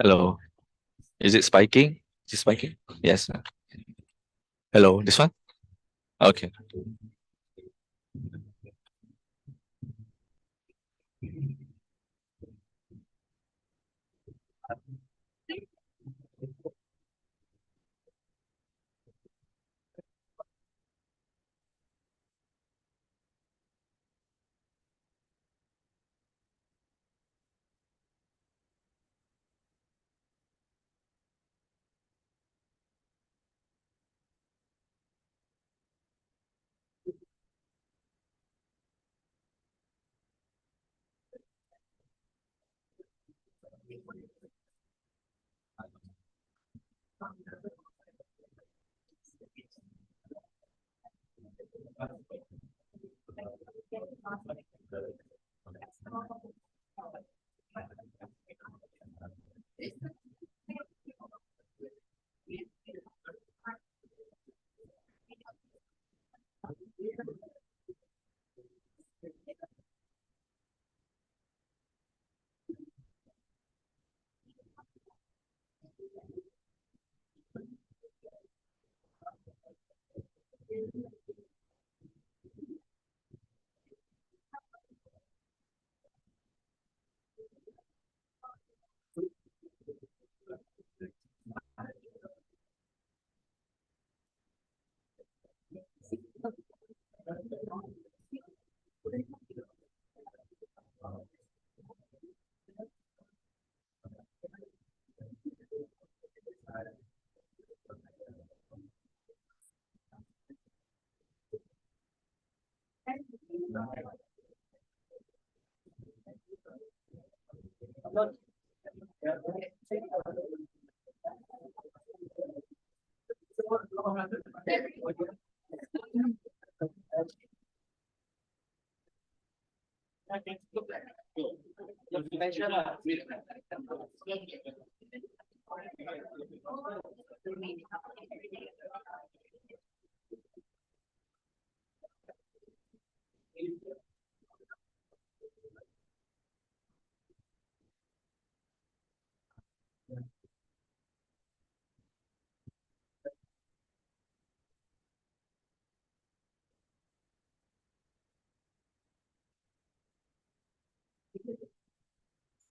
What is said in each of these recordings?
Hello. Is it spiking? Is it spiking? Yes. Hello, this one? Okay.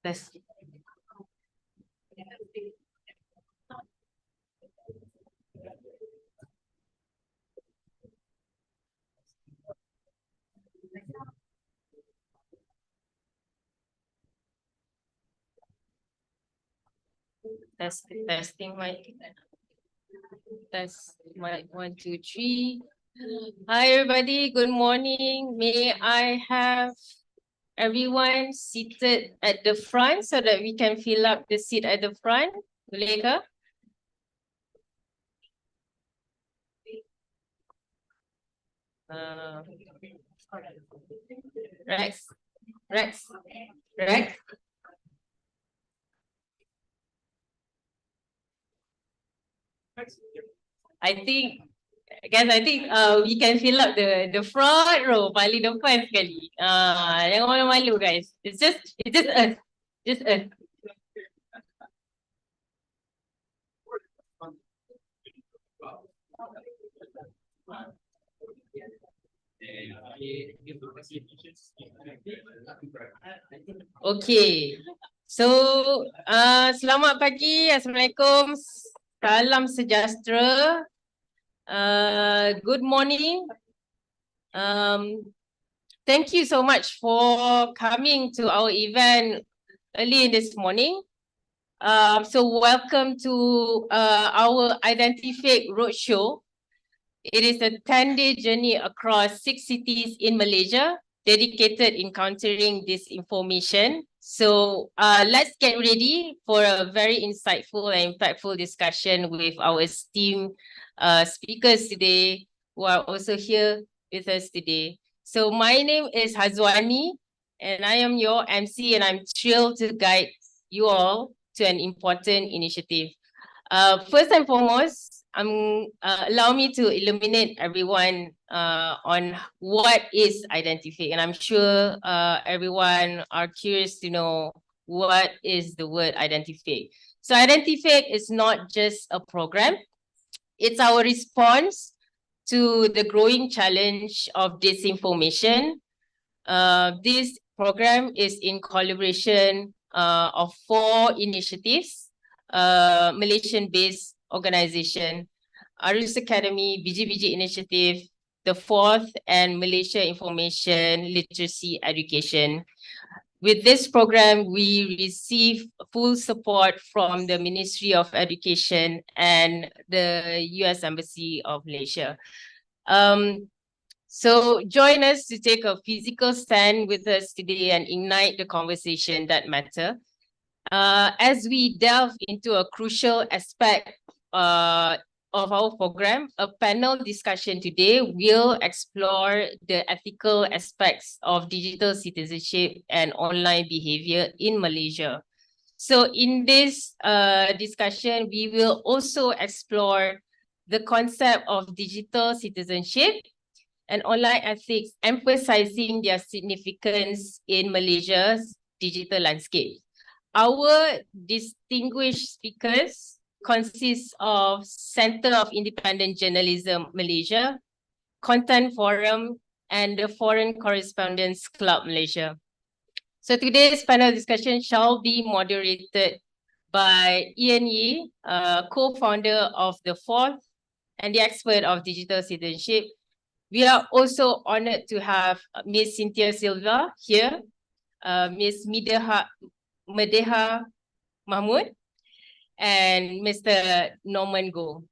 Test. Testing mic. Test mic 1, 2, 3. Hi everybody, good morning. May I have everyone seated at the front so that we can fill up the seat at the front? Boleh ke? Rex. I think we can fill up the front row paling depan sekali. Jangan malu-malu guys. It's just us. Just us. Okay. So, selamat pagi. Assalamualaikum. Salam sejahtera. Good morning. Thank you so much for coming to our event early this morning. So welcome to our Identifake roadshow. It is a 10-day journey across 6 cities in Malaysia, dedicated in countering disinformation. So let's get ready for a very insightful and impactful discussion with our esteemed speakers today who are also here with us today. So my name is Hazwani and I am your MC and I'm thrilled to guide you all to an important initiative. First and foremost, allow me to illuminate everyone on what is Identifake, and I'm sure everyone are curious to know what is the word Identifake. So Identifake is not just a program; it's our response to the growing challenge of disinformation. This program is in collaboration of 4 initiatives, Malaysian-based organization, Arus Academy, BG Initiative, the 4th and Malaysia Information Literacy Education. With this program, we receive full support from the Ministry of Education and the US Embassy of Malaysia. So join us to take a physical stand with us today and ignite the conversation that matter. As we delve into a crucial aspect of our program, a panel discussion today will explore the ethical aspects of digital citizenship and online behavior in Malaysia. So in this discussion, we will also explore the concept of digital citizenship and online ethics, emphasizing their significance in Malaysia's digital landscape. Our distinguished speakers consist of Center of Independent Journalism Malaysia, Content Forum, and the Foreign Correspondents Club Malaysia. So today's panel discussion shall be moderated by Ian Yee, co-founder of the 4th and the expert of digital citizenship. We are also honored to have Ms. Cynthia Silva here, Ms. Medeha Mahmud, and Mr. Norman Goh.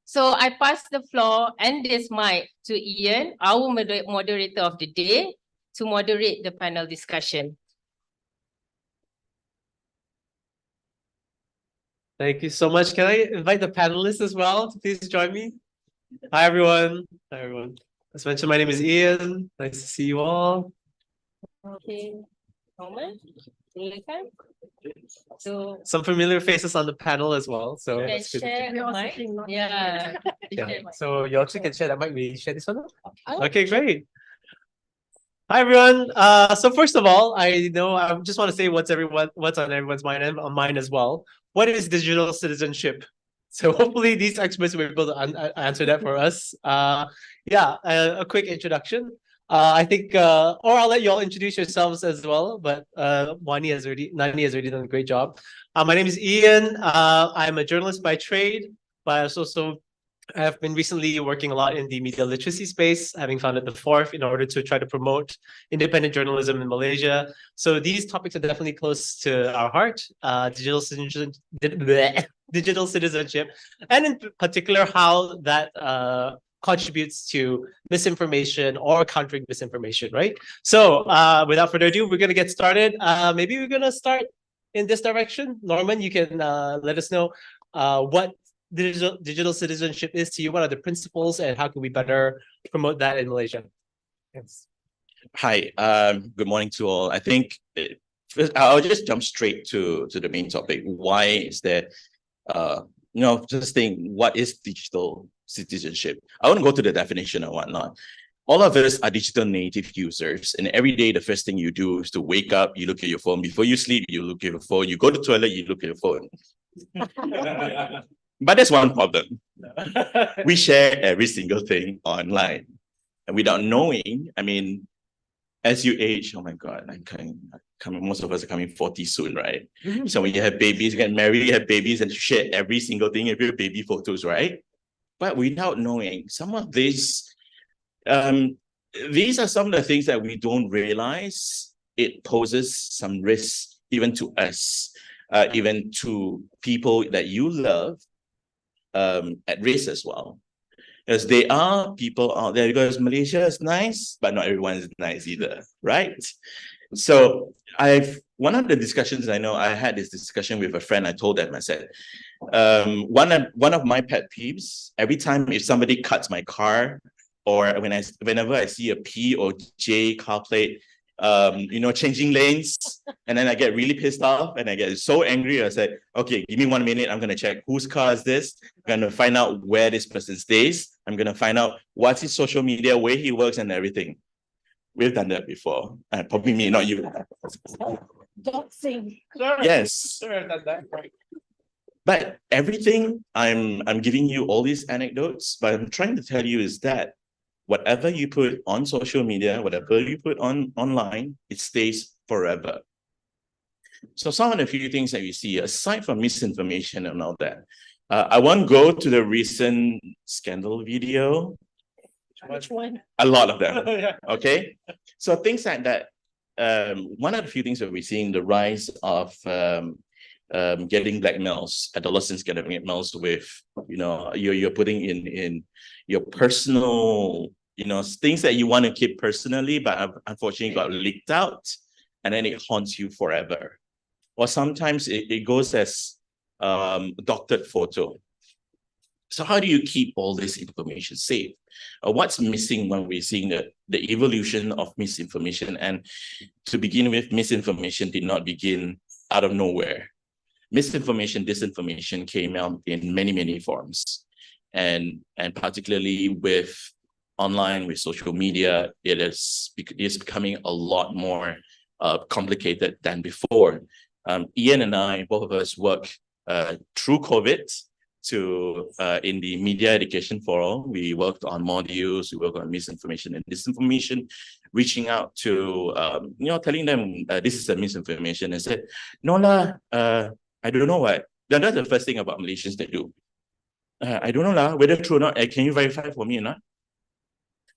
So I pass the floor and this mic to Ian, our moderator of the day, to moderate the panel discussion. Thank you so much. Can I invite the panelists as well to please join me? Hi, everyone. Hi, everyone. As mentioned, my name is Ian. Nice to see you all. Okay, Norman, so some familiar faces on the panel as well. So you can that's good. share mic. Yeah. So you also can share that mic. We share this one. Okay, great. Hi everyone. So first of all, I just want to say what's on everyone's mind and on mine as well. What is digital citizenship? So hopefully these experts will be able to answer that for us. A quick introduction. I think, or I'll let you all introduce yourselves as well. But Nani has already done a great job. My name is Ian. I'm a journalist by trade, but I have been recently working a lot in the media literacy space, having founded the 4th in order to try to promote independent journalism in Malaysia. So these topics are definitely close to our heart, digital citizenship, and in particular, how that contributes to misinformation or countering misinformation, right? So without further ado, we're going to get started. Maybe we're going to start in this direction. Norman, you can let us know what digital citizenship is to you. What are the principles and how can we better promote that in Malaysia? Yes. Hi, good morning to all. I think first, I'll just jump straight to the main topic. Why is there, just think, what is digital citizenship? I want to go to the definition and whatnot. All of us are digital native users, and every day the first thing you do is to wake up, you look at your phone. Before you sleep, you look at your phone. You go to the toilet, you look at your phone. But there's one problem. We share every single thing online. And without knowing, I mean, as you age, oh my God, most of us are coming 40 soon, right? So when you have babies, you get married, you have babies, and you share every single thing of your baby photos, right? But without knowing, some of these are some of the things that we don't realize. It poses some risks even to us, even to people that you love, at risk as well. Because there are people out there, because Malaysia is nice, but not everyone is nice either, right? So one of the discussions I know, I had this discussion with a friend. I told them, I said, one of my pet peeves, every time if somebody cuts my car, or whenever I see a P or J car plate, changing lanes, and then I get really pissed off and I get so angry. I said, okay, give me 1 minute. I'm going to check whose car is this. I'm going to find out where this person stays. I'm going to find out what's his social media, where he works and everything. We've done that before. Probably me, not you. Doxing. Yes. Sure, I've done that, right. But everything I'm giving you all these anecdotes, but I'm trying to tell you is that whatever you put on social media, whatever you put online, it stays forever. So some of the few things that you see, aside from misinformation and all that, I won't go to the recent scandal video. Which one? A lot of them. Yeah. Okay. So things like that. One of the few things that we're seeing, the rise of getting blackmails, adolescents getting blackmails with, you're putting in your personal, things that you want to keep personally, but unfortunately got leaked out, and then it haunts you forever. Or sometimes it goes as a doctored photo. So how do you keep all this information safe? What's missing when we're seeing the evolution of misinformation? And to begin with, misinformation did not begin out of nowhere. Misinformation, disinformation came out in many, many forms. And particularly with online, with social media, it is becoming a lot more complicated than before. Ian and I, both of us work through COVID in the media education forum. We worked on modules, we worked on misinformation and disinformation, reaching out to, telling them this is a misinformation, and said, no lah, I don't know what. That's the first thing about Malaysians they do. I don't know lah, whether true or not, can you verify for me or not?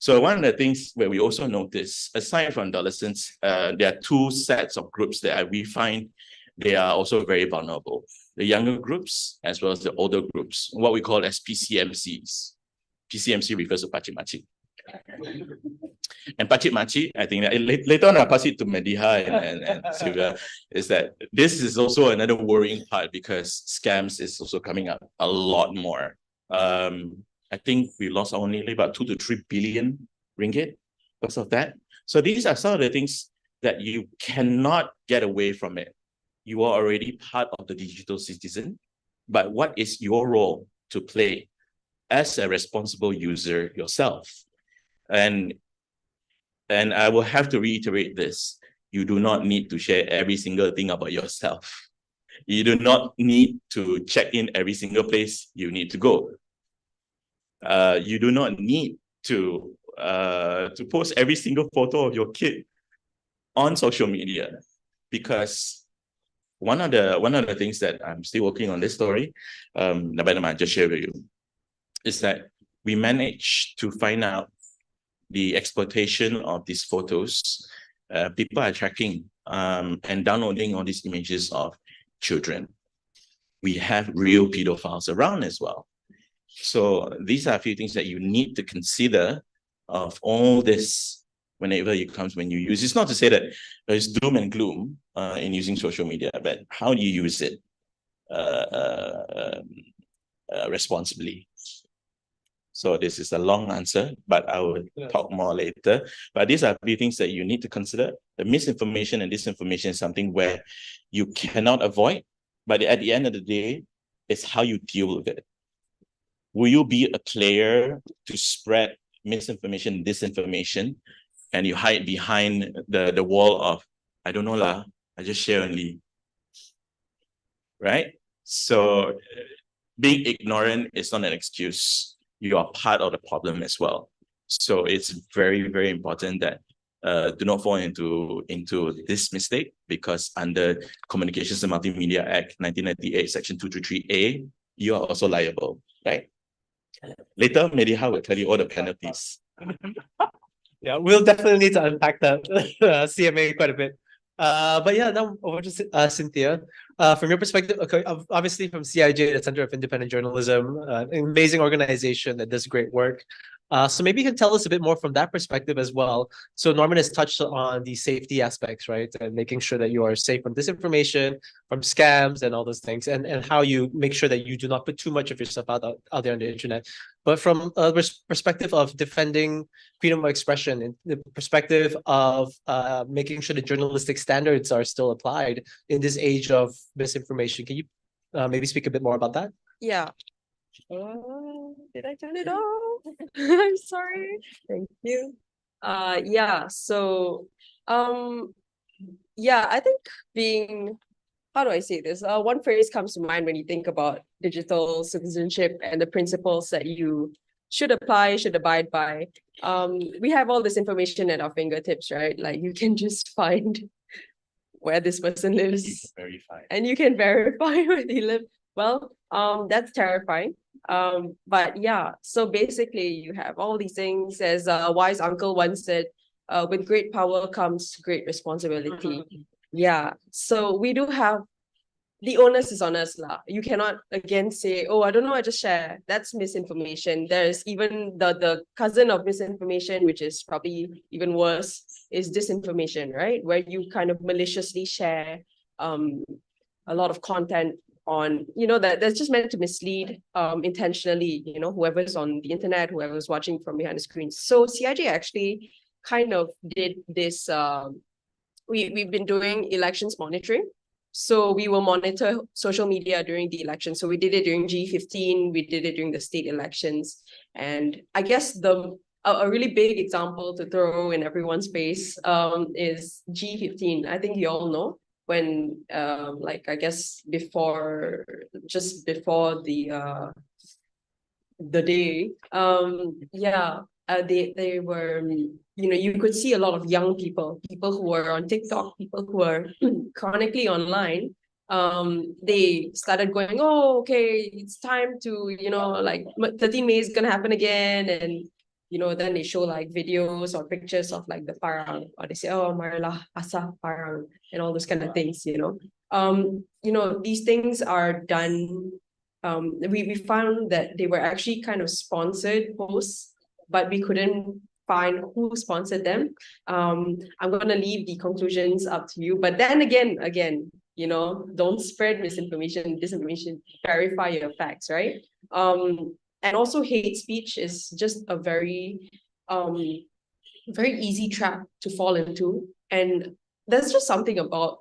So one of the things where we also notice, aside from adolescents, there are two sets of groups that we find they are also very vulnerable. The younger groups, as well as the older groups, what we call as PCMCs. PCMC refers to Pakcik Makcik. And Pakcik Makcik, I think that later on I'll pass it to Mediha and Sylvia, is that this is also another worrying part because scams is also coming up a lot more. I think we lost only about 2 to 3 billion ringgit because of that. So these are some of the things that you cannot get away from it. You are already part of the digital citizen, but what is your role to play as a responsible user yourself? And I will have to reiterate this. You do not need to share every single thing about yourself. You do not need to check in every single place you need to go. You do not need to post every single photo of your kid on social media, because one of the things that I'm still working on this story, I just share with you, is that we managed to find out the exploitation of these photos. People are tracking and downloading all these images of children. We have real pedophiles around as well. So these are a few things that you need to consider of all this whenever it comes when you use. It's not to say that there's doom and gloom in using social media, but how do you use it responsibly? So this is a long answer, but I will talk more later. But these are the things that you need to consider. The misinformation and disinformation is something where you cannot avoid, but at the end of the day, it's how you deal with it. Will you be a player to spread misinformation, disinformation, and you hide behind the wall of, I don't know lah, I just share only, right? So being ignorant is not an excuse. You are part of the problem as well. So it's very, very important that do not fall into this mistake, because under Communications and Multimedia Act 1998, Section 233A, you are also liable, right? Later, Mediha will tell you all the penalties. Yeah, we'll definitely need to unpack the CMA quite a bit. But yeah, now over to Cynthia. From your perspective, okay, obviously from CIJ, the Center of Independent Journalism, an amazing organization that does great work. So maybe you can tell us a bit more from that perspective as well. So Norman has touched on the safety aspects, right? And making sure that you are safe from disinformation, from scams and all those things, and how you make sure that you do not put too much of yourself out there on the internet. But from a perspective of defending freedom of expression, in the perspective of making sure the journalistic standards are still applied in this age of misinformation, can you maybe speak a bit more about that? Yeah. Did I turn it off? I'm sorry. Thank you. Yeah, so yeah, I think being, how do I say this? One phrase comes to mind when you think about digital citizenship and the principles that you should apply, should abide by. We have all this information at our fingertips, right? Like you can just find where this person lives and you can verify where they live. Well, that's terrifying. But yeah, so basically you have all these things, as a wise uncle once said, with great power comes great responsibility. Yeah, so we do have, the onus is on us lah. You cannot again say, oh, I don't know, I just share. That's misinformation. There's even the cousin of misinformation, which is probably even worse, is disinformation, right? Where you kind of maliciously share a lot of content on, that's just meant to mislead intentionally, whoever's on the internet, whoever's watching from behind the screen. So CIJ actually kind of did this, we've been doing elections monitoring. So we will monitor social media during the election. So we did it during G15, we did it during the state elections. And I guess a really big example to throw in everyone's face is G15. I think you all know when, like, I guess just before the day, they were, you could see a lot of young people who were on TikTok, people who were chronically online. They started going, oh, okay, it's time to, like 13 May is gonna happen again. And, then they show like videos or pictures of like the parang, or they say, oh, Marla, asa parang, and all those kind of things, these things are done. We found that they were actually kind of sponsored posts, but we couldn't find who sponsored them. I'm gonna leave the conclusions up to you. But then again, don't spread misinformation, disinformation, verify your facts, right? And also hate speech is just a very easy trap to fall into. And there's just something about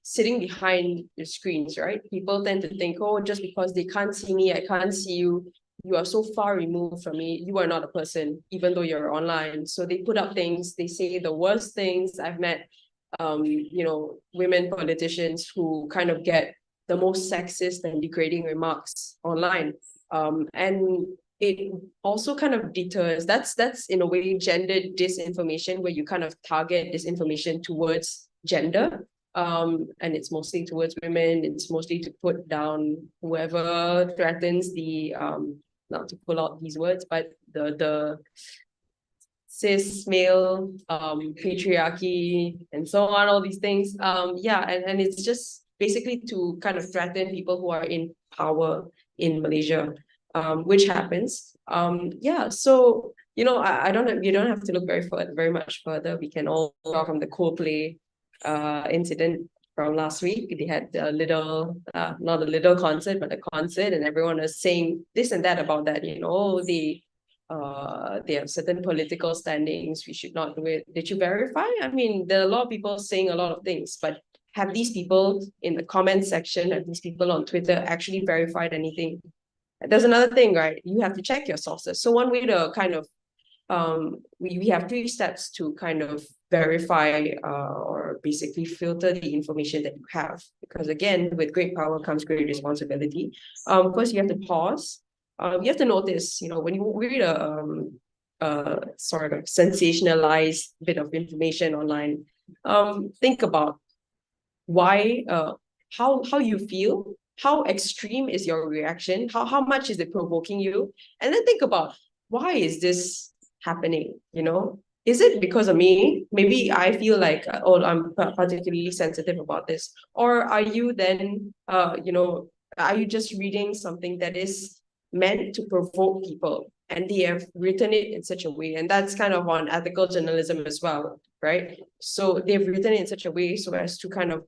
sitting behind your screens, right? People tend to think, oh, just because they can't see me, I can't see you, you are so far removed from me, you are not a person, even though you're online. So they put up things, they say the worst things. I've met, women politicians who kind of get the most sexist and degrading remarks online. And it also kind of deters, that's in a way gendered disinformation, where you kind of target disinformation towards gender. And it's mostly towards women, it's mostly to put down whoever threatens the not to pull out these words, but the cis male patriarchy and so on, all these things. And it's just basically to kind of threaten people who are in power in Malaysia, which happens. So you don't have to look very much further. We can all draw from the Coldplay incident from last week. They had a little, not a little concert, but a concert, and everyone was saying this and that about that. They have certain political standings, we should not do it. Did you verify? I mean, there are a lot of people saying a lot of things, but have these people in the comment section, have these people on Twitter actually verified anything? There's another thing, right? You have to check your sources. So one way to kind of we have 3 steps to kind of verify or basically filter the information that you have. Because again, with great power comes great responsibility. First, you have to pause. You have to notice, when you read a sort of sensationalized bit of information online, think about why, how you feel, how extreme is your reaction, how much is it provoking you, and then think about, why is this happening? is it because of me? Maybe I feel like, oh, I'm particularly sensitive about this. Or are you then, are you just reading something that is meant to provoke people? And they have written it in such a way, and that's kind of on ethical journalism as well, right? So they've written it in such a way so as to kind of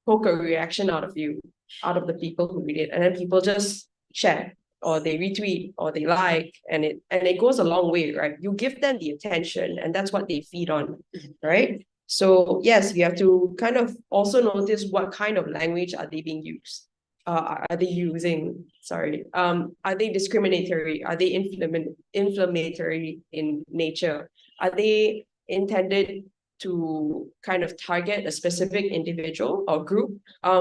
poke a reaction out of you, out of the people who read it, and then people just share or they retweet or they like, and it goes a long way, right? You give them the attention, and that's what they feed on, right? So yes, you have to kind of also notice what kind of language are they being used. Are they using? Sorry. Are they discriminatory? Are they inflammatory in nature? Are they intended to kind of target a specific individual or group?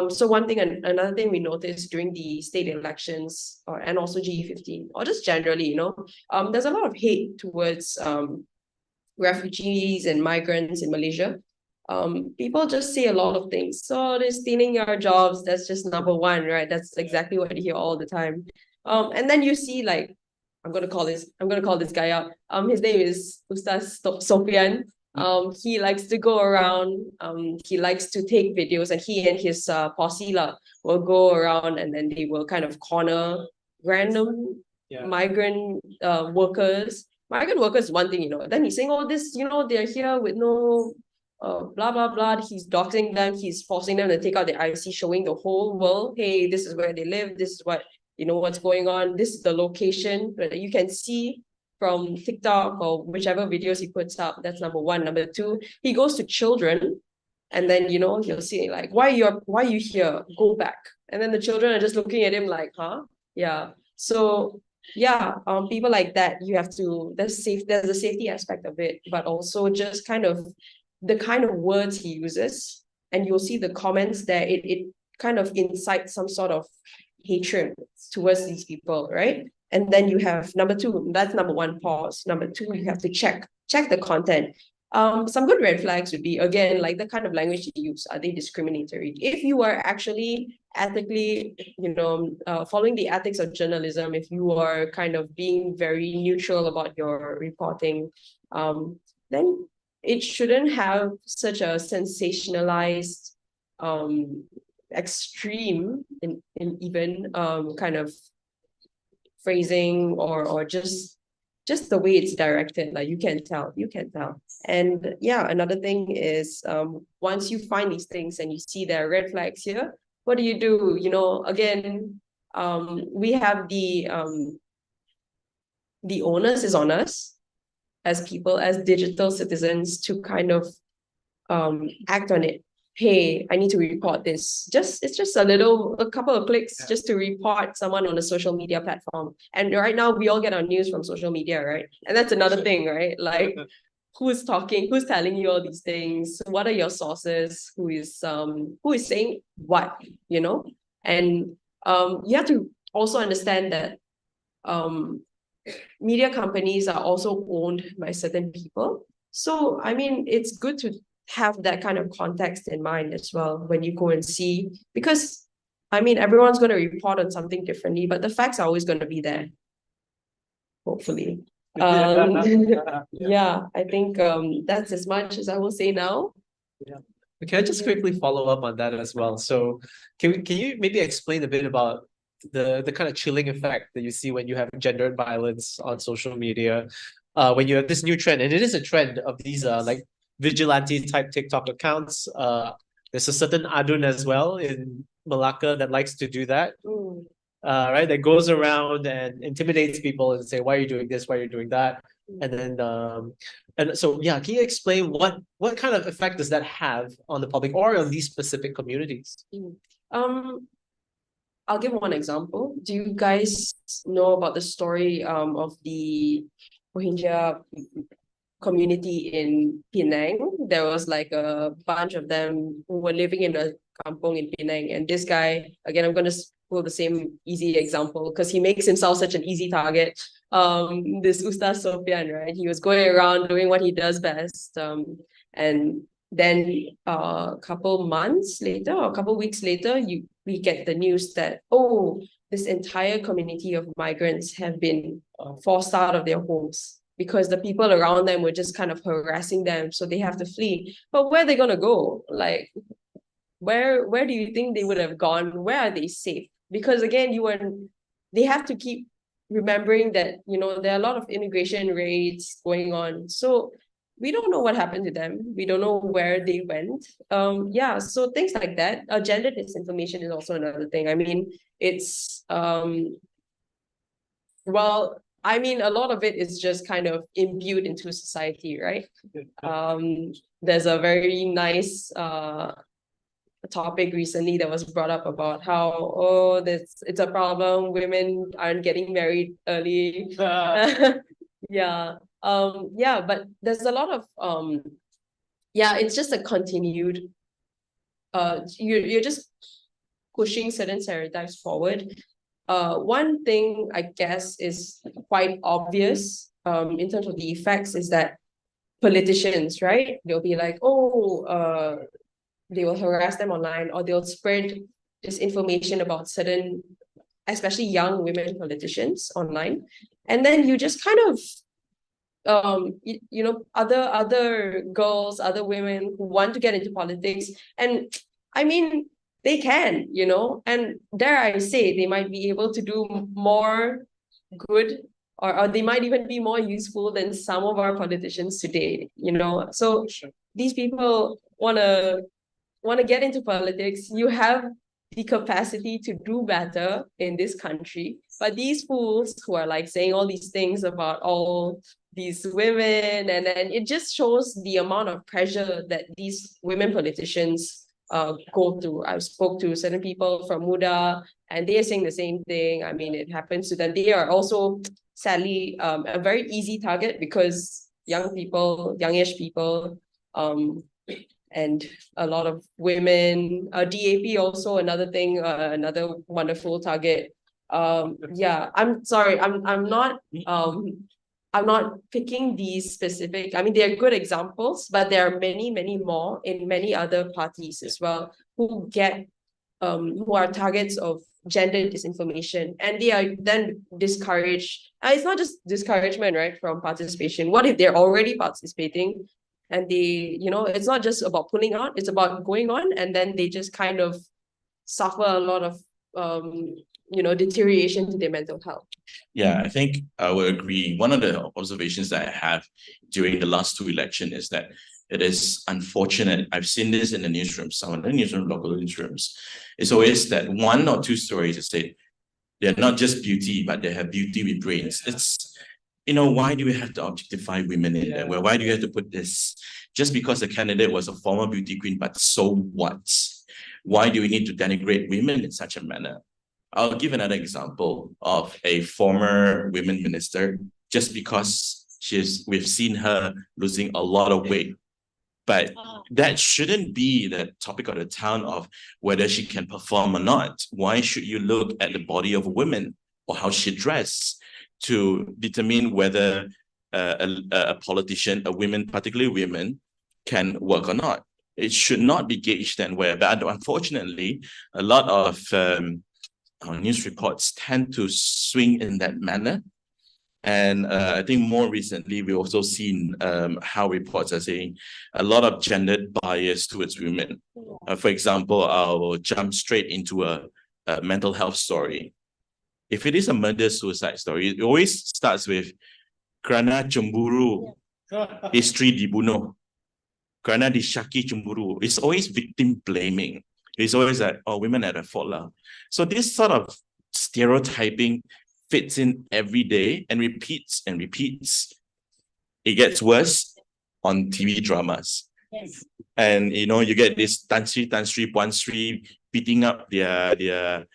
So one thing, another thing we noticed during the state elections, and also G15, or just generally, there's a lot of hate towards refugees and migrants in Malaysia. People just say a lot of things. So they're stealing our jobs. That's just number one, right? That's exactly what you hear all the time. And then you see, like, I'm gonna call this guy out. His name is Ustaz Sofian. He likes to go around. He likes to take videos, and he and his posse will go around, and then they will kind of corner random migrant workers. Migrant workers is one thing, Then he's saying, "Oh, this, they're here with no blah blah blah." He's doxing them. He's forcing them to take out their IC, showing the whole world, "Hey, this is where they live. This is what's going on. This is the location." But you can see from TikTok or whichever videos he puts up. That's number one. Number two, he goes to children, and then you'll see, like, why are you here? Go back. And then the children are just looking at him like, huh? Yeah. So yeah, people like that, you have to, there's a safety aspect of it, but also just kind of the kind of words he uses, and you'll see the comments there, it kind of incites some sort of hatred towards these people, right? And then you have number two, that's number one, pause. Number two, you have to check the content. Some good red flags would be, again, like the kind of language you use. Are they discriminatory? If you are actually ethically, following the ethics of journalism, if you are kind of being very neutral about your reporting, then it shouldn't have such a sensationalized, extreme in even kind of phrasing or just the way it's directed. Like, you can tell. And yeah, another thing is, once you find these things and you see there are red flags here, what do? Again, we have the onus is on us as people, as digital citizens, to kind of act on it. Hey, I need to report this. It's just a couple of clicks just to report someone on a social media platform. And right now we all get our news from social media, right? And that's another thing, right? Like, who's talking, who's telling you all these things? What are your sources? Who is saying what, And you have to also understand that media companies are also owned by certain people. So, I mean, it's good to have that kind of context in mind as well when you go and see, because, I mean, everyone's going to report on something differently, but the facts are always going to be there, hopefully. Yeah, I think that's as much as I will say now. Yeah. Can I just quickly follow up on that as well? So can you maybe explain a bit about the kind of chilling effect that you see when you have gendered violence on social media, when you have this new trend, and it is a trend of these like vigilante type TikTok accounts. There's a certain Adun as well in Malacca that likes to do that. Right, that goes around and intimidates people and say, why are you doing this? Why are you doing that? And then and so yeah, can you explain what kind of effect does that have on the public or on these specific communities? I'll give one example. Do you guys know about the story of the Rohingya community in Penang? There was like a bunch of them who were living in a kampong in Penang, and this guy, again, I'm gonna pull the same easy example because he makes himself such an easy target. This Ustaz Sofian, right? He was going around doing what he does best. And then a couple months later or a couple weeks later, we get the news that, oh, this entire community of migrants have been forced out of their homes because the people around them were just kind of harassing them, so they have to flee. But where are they gonna go? Like, where do you think they would have gone? Where are they safe? Because again, they have to keep remembering that, you know, there are a lot of immigration raids going on. So we don't know what happened to them. We don't know where they went. Yeah, so things like that. Gender disinformation is also another thing. I mean, it's well, I mean, a lot of it is just kind of imbued into society, right? There's a very nice topic recently that was brought up about how, oh, it's a problem, women aren't getting married early. Yeah. Yeah, but there's a lot of yeah, it's just a continued you're just pushing certain stereotypes forward. One thing I guess is quite obvious in terms of the effects is that politicians, right? They'll be like, oh, they will harass them online, or they'll spread disinformation about certain, especially young women politicians online. And then you just kind of you know, other girls, other women who want to get into politics, and I mean, they can, you know, and dare I say, they might be able to do more good, or they might even be more useful than some of our politicians today, you know. So these people want to get into politics. You have the capacity to do better in this country, but these fools who are like saying all these things about all these women, and then it just shows the amount of pressure that these women politicians go through. I spoke to certain people from Muda, and they are saying the same thing. I mean, it happens to them. They are also sadly a very easy target, because youngish people, and a lot of women. DAP also another thing, another wonderful target. Yeah, I'm sorry, I'm not picking these specific. I mean, they're good examples, but there are many more in many other parties as well who are targets of gender disinformation, and they are then discouraged. It's not just discouragement, right, from participation. What if they're already participating, and they, you know, it's not just about pulling out, it's about going on, and then they just kind of suffer a lot of you know, deterioration to their mental health. Yeah, I think I would agree. One of the observations that I have during the last two elections is that it is unfortunate. I've seen this in the newsrooms, some of the newsrooms, local newsrooms. It's always that one or two stories that say they're not just beauty, but they have beauty with brains. It's, you know, why do we have to objectify women in there? Why do you have to put this? Just because the candidate was a former beauty queen, but so what? Why do we need to denigrate women in such a manner? I'll give another example of a former women minister, just because we've seen her losing a lot of weight. But that shouldn't be the topic of the town of whether she can perform or not. Why should you look at the body of a woman or how she dress to determine whether a politician, a woman, particularly women, can work or not? It should not be gauged then where. But unfortunately, a lot of our news reports tend to swing in that manner. And I think more recently, we've also seen how reports are saying a lot of gendered bias towards women. For example, I'll jump straight into a mental health story. If it is a murder-suicide story, it always starts with kerana cemburu, isteri dibunuh. Kerana disyaki cemburu. It's always victim blaming. It's always like, oh, women are at fault lah. So this sort of stereotyping fits in every day and repeats and repeats. It gets worse on TV dramas. Yes. And you know, you get this Tan Sri, Puan Sri beating up their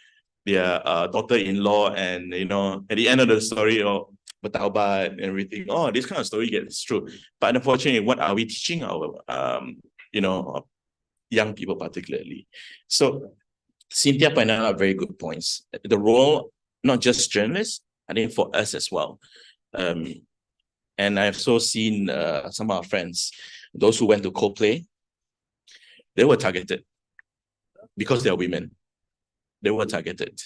daughter-in-law, and you know, at the end of the story, oh, bertaubat and everything. Oh, this kind of story gets through. But unfortunately, what are we teaching our you know, young people particularly? So Cynthia pointed out very good points. The role, not just journalists, I think for us as well. And I've also seen some of our friends, those who went to Coldplay, they were targeted because they're women. They were targeted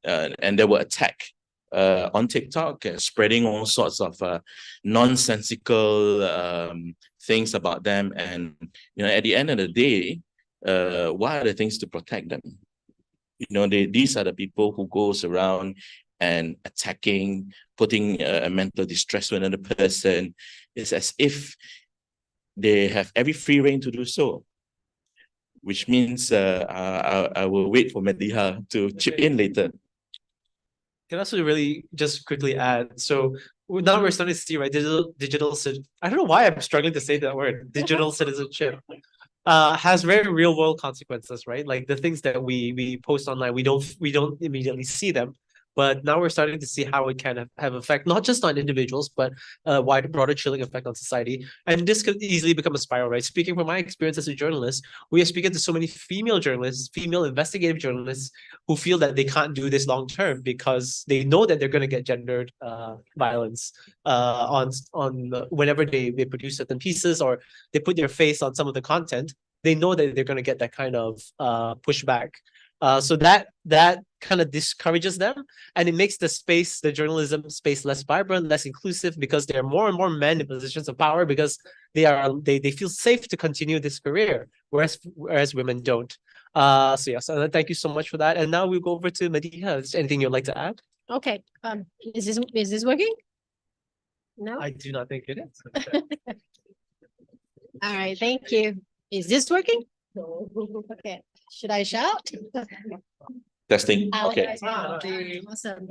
and they were attacked on TikTok, spreading all sorts of nonsensical things about them. And at the end of the day, what are the things to protect them? These are the people who goes around and attacking, putting a mental distress to another person. It's as if they have every free rein to do so, which means I will wait for Mediha to chip in later. Can I also really just quickly add? So now we're starting to see, right, I don't know why I'm struggling to say that word, digital citizenship. Has very real world consequences, right? Like the things that we post online, we don't immediately see them, but now we're starting to see how it can have effect not just on individuals, but broader chilling effect on society. And this could easily become a spiral, right? Speaking from my experience as a journalist, we are speaking to so many female journalists, female investigative journalists, who feel that they can't do this long term because they know that they're going to get gendered violence on whenever they produce certain pieces or they put their face on some of the content. They know that they're going to get that kind of pushback. So that kind of discourages them, and it makes the journalism space less vibrant, less inclusive, because there are more and more men in positions of power because they feel safe to continue this career, whereas women don't. So yes, thank you so much for that. And now we'll go over to Mediha. Is there anything you'd like to add? Okay. Is this working? No. I do not think it is. All right. Thank you. Is this working? No. Okay. Should I shout? Testing. Okay. Awesome.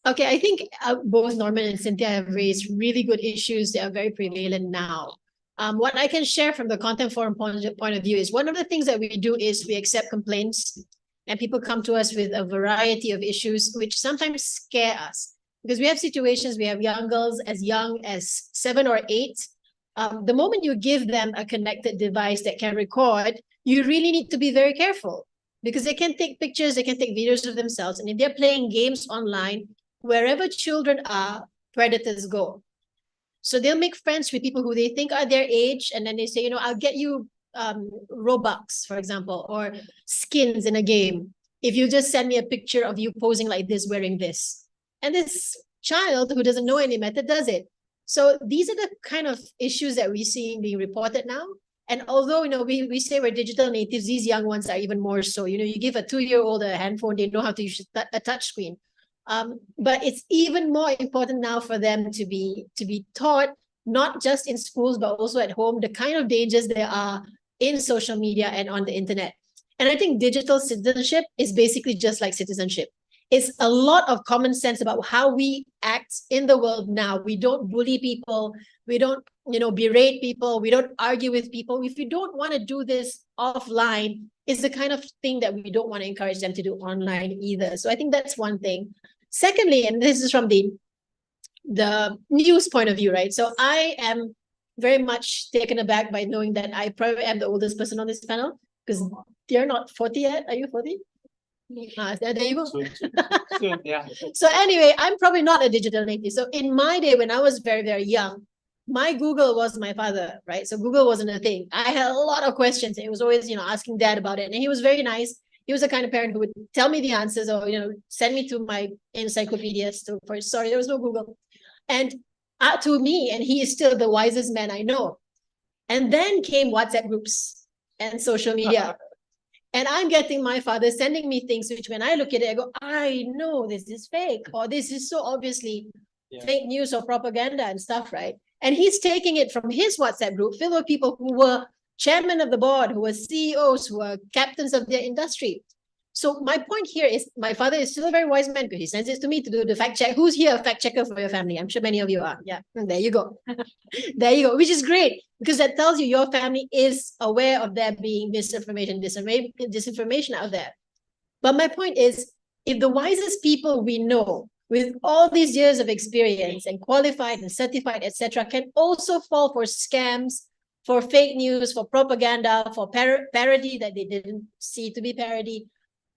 Okay, I think both Norman and Cynthia have raised really good issues that are very prevalent now. What I can share from the Content Forum point of view is one of the things that we do is we accept complaints, and people come to us with a variety of issues, which sometimes scare us because we have situations, we have young girls as young as 7 or 8. The moment you give them a connected device that can record, you really need to be very careful because they can take pictures, they can take videos of themselves. And if they're playing games online, wherever children are, predators go. So they'll make friends with people who they think are their age. And then they say, I'll get you Robux, for example, or skins in a game, if you just send me a picture of you posing like this, wearing this. And this child who doesn't know any method does it. So these are the kind of issues that we're seeing being reported now. And although, we say we're digital natives, these young ones are even more so. You give a 2-year-old a handphone, they know how to use a touch screen. But it's even more important now for them to be taught, not just in schools, but also at home, the kind of dangers there are in social media and on the internet. And I think digital citizenship is basically just like citizenship. It's a lot of common sense about how we act in the world now. We don't bully people. We don't, berate people. We don't argue with people. If you don't want to do this offline, it's the kind of thing that we don't want to encourage them to do online either. So I think that's one thing. Secondly, and this is from the news point of view, right? So I am very much taken aback by knowing that I probably am the oldest person on this panel because they're not 40 yet. Are you 40? There you go. Soon, yeah. So anyway, I'm probably not a digital native. So in my day, when I was very, very young, my Google was my father, right? So Google wasn't a thing. I had a lot of questions. It was always, asking dad about it. And he was very nice. He was the kind of parent who would tell me the answers or, send me to my encyclopedias. Sorry, there was no Google. And to me, and he is still the wisest man I know. And then came WhatsApp groups and social media. And I'm getting my father sending me things, which when I look at it, I go, I know this is fake, or this is so obviously fake news or propaganda and stuff, right? And he's taking it from his WhatsApp group filled with people who were chairman of the board, who were CEOs, who were captains of their industry. So my point here is my father is still a very wise man because he sends it to me to do the fact check. Who's here a fact checker for your family? I'm sure many of you are. Yeah, there you go. There you go, which is great because that tells you your family is aware of there being disinformation out there. But my point is, if the wisest people we know with all these years of experience and qualified and certified, etc., can also fall for scams, for fake news, for propaganda, for parody that they didn't see to be parody,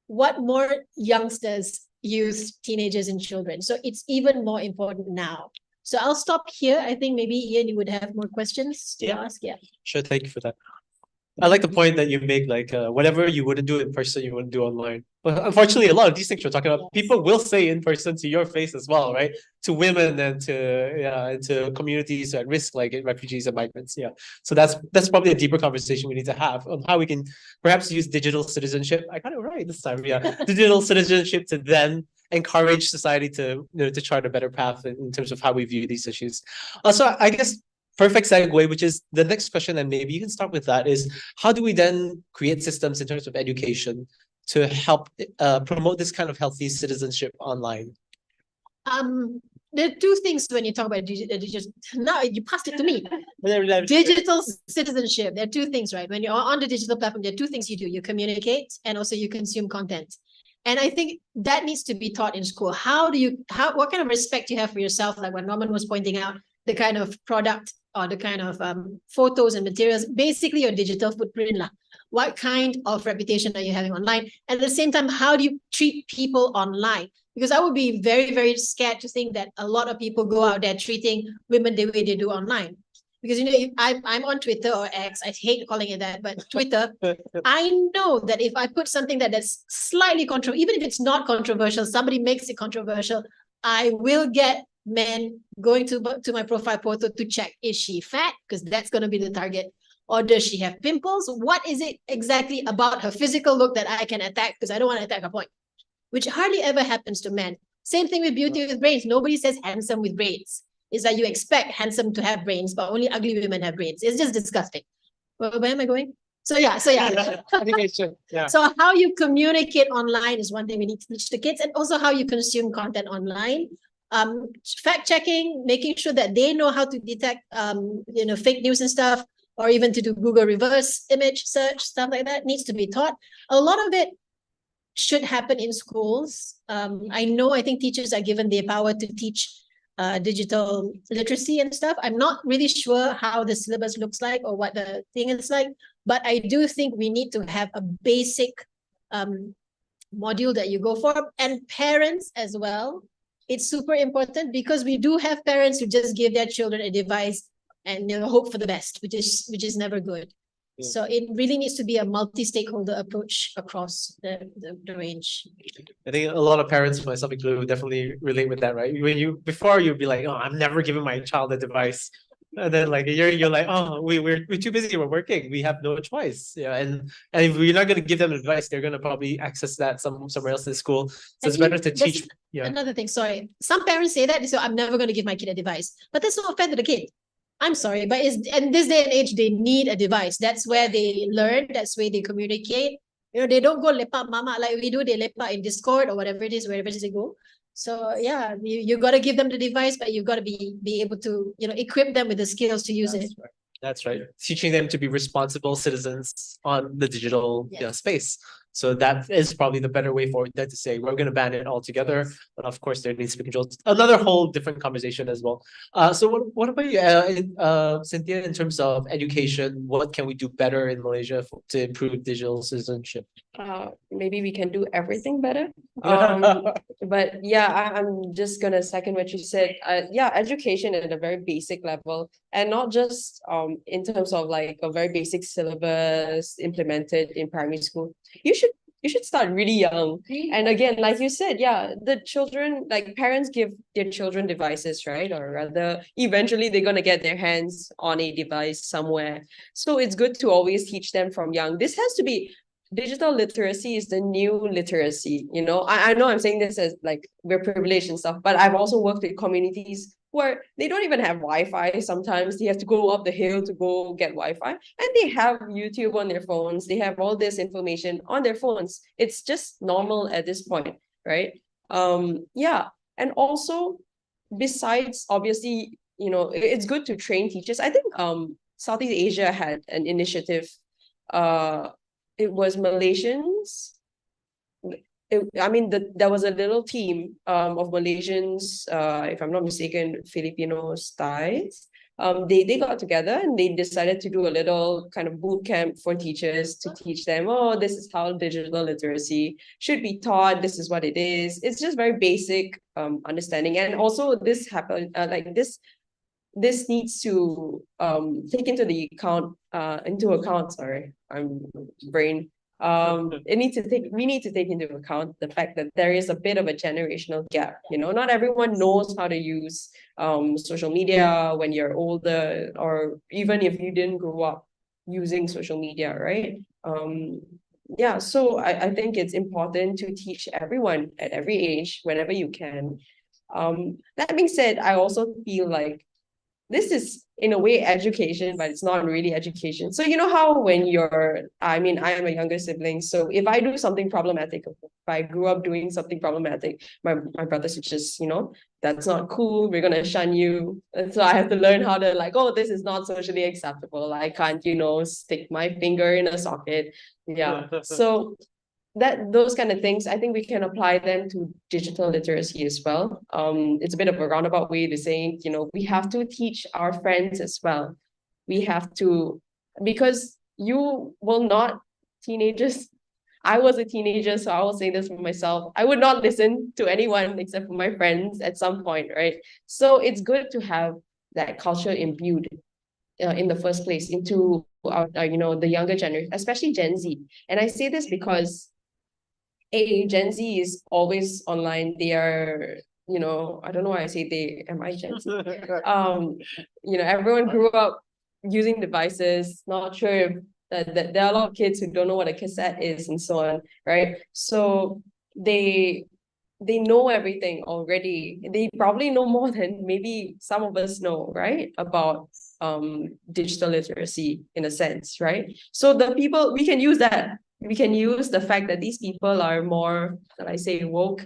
what more youngsters, youth, teenagers, and children? So it's even more important now. So I'll stop here. I think maybe Ian, you would have more questions to ask. Yeah. Sure, thank you for that. I like the point that you make, like whatever you wouldn't do in person, you wouldn't do online. But unfortunately, a lot of these things we're talking about, people will say in person to your face as well, right? To women and to communities at risk, like refugees and migrants. Yeah. So that's probably a deeper conversation we need to have on how we can perhaps use digital citizenship. I got it right this time. Yeah. Digital citizenship to then encourage society to to chart a better path in terms of how we view these issues. Also, I guess perfect segue, which is the next question, and maybe you can start with that, is how do we then create systems in terms of education to help promote this kind of healthy citizenship online? There are two things when you talk about digital. Now you passed it to me. Digital citizenship. There are two things, right? When you're on the digital platform, there are two things you do. You communicate and also you consume content. And I think that needs to be taught in school. What kind of respect you have for yourself? Like what Norman was pointing out, the kind of product or the kind of photos and materials, basically your digital footprint. What kind of reputation are you having online? At the same time, how do you treat people online? Because I would be very, very scared to think that a lot of people go out there treating women the way they do online. Because, I'm on Twitter or X, I hate calling it that, but Twitter, I know that if I put something that's slightly controversial, even if it's not controversial, somebody makes it controversial, I will get men going to my profile photo to check, is she fat? Because that's going to be the target. Or does she have pimples? What is it exactly about her physical look that I can attack? Because I don't want to attack her point, which hardly ever happens to men. Same thing with beauty with brains. Nobody says handsome with brains. It's like you expect handsome to have brains, but only ugly women have brains. It's just disgusting. Where am I going? So yeah. Yeah. So how you communicate online is one thing we need to teach the kids, and also how you consume content online. Fact checking, making sure that they know how to detect fake news and stuff, or even to do Google reverse image search, stuff like that needs to be taught. A lot of it should happen in schools. I think teachers are given the power to teach digital literacy and stuff. I'm not really sure how the syllabus looks like or what the thing is like, but I do think we need to have a basic module that you go for, and parents as well. It's super important because we do have parents who just give their children a device and hope for the best, which is never good. Yeah. So it really needs to be a multi-stakeholder approach across the range. I think a lot of parents, myself included, would definitely relate with that, right? Before you'd be like, oh, I'm never giving my child a device. And then like you're like, oh, we're too busy, we're working, we have no choice. Yeah. And if we're not gonna give them advice, they're gonna probably access that somewhere else in school. So it's better to teach. Yeah. Another thing, sorry. Some parents say that, so I'm never gonna give my kid a device. But that's not fair to the kid. I'm sorry, but in this day and age, they need a device. That's where they learn. That's where they communicate. They don't go lepak mama like we do. They lepak in Discord or whatever it is, wherever they go. So yeah, you got to give them the device, but you've got to be able to equip them with the skills to use it. Right. That's right. Teaching them to be responsible citizens on the digital space. So that is probably the better way forward than to say we're going to ban it altogether. But of course, there needs to be controls. Another whole different conversation as well. So what about you, Cynthia, in terms of education? What can we do better in Malaysia to improve digital citizenship? Maybe we can do everything better. But yeah, I'm just gonna second what you said. Education at a very basic level, and not just in terms of like a very basic syllabus implemented in primary school. You should start really young. And again, like you said, the children, like parents give their children devices, right? Or rather, eventually they're gonna get their hands on a device somewhere. So it's good to always teach them from young. This has to be digital literacy is the new literacy. I know I'm saying this as like we're privileged and stuff, but I've also worked with communities where they don't even have Wi-Fi. Sometimes they have to go up the hill to go get Wi-Fi, and they have YouTube on their phones. They have all this information on their phones. It's just normal at this point, right? And also besides, obviously, it's good to train teachers. I think Southeast Asia had an initiative. It was Malaysians. There was a little team of Malaysians, if I'm not mistaken, Filipinos, Thais. They got together and they decided to do a little kind of boot camp for teachers to teach them, this is how digital literacy should be taught. This is what it is. It's just very basic understanding. And also this happened, this needs to take into account, sorry, I'm brain. We need to take into account the fact that there is a bit of a generational gap. Not everyone knows how to use social media when you're older, or even if you didn't grow up using social media, right? Yeah, so I think it's important to teach everyone at every age, whenever you can. That being said, I also feel like this is in a way education, but it's not really education. So you know how when I am a younger sibling, so if I do something problematic, if I grew up doing something problematic, my brothers would just, that's not cool, we're gonna shun you. And so I have to learn how to like, oh, this is not socially acceptable. I can't, stick my finger in a socket. Yeah. So those kind of things, I think we can apply them to digital literacy as well. It's a bit of a roundabout way to saying, we have to teach our friends as well. We have to, because you will not, teenagers, I was a teenager, so I will say this for myself. I would not listen to anyone except for my friends at some point, right? So it's good to have that culture imbued in the first place into the younger generation, especially Gen Z. And I say this because Gen Z is always online. They are, I don't know why I say they, am I Gen Z? Everyone grew up using devices, not sure if that there are a lot of kids who don't know what a cassette is and so on, right? So they know everything already. They probably know more than maybe some of us know, right? About digital literacy in a sense, right? So the people, we can use that. We can use the fact that these people are more, shall I say, woke,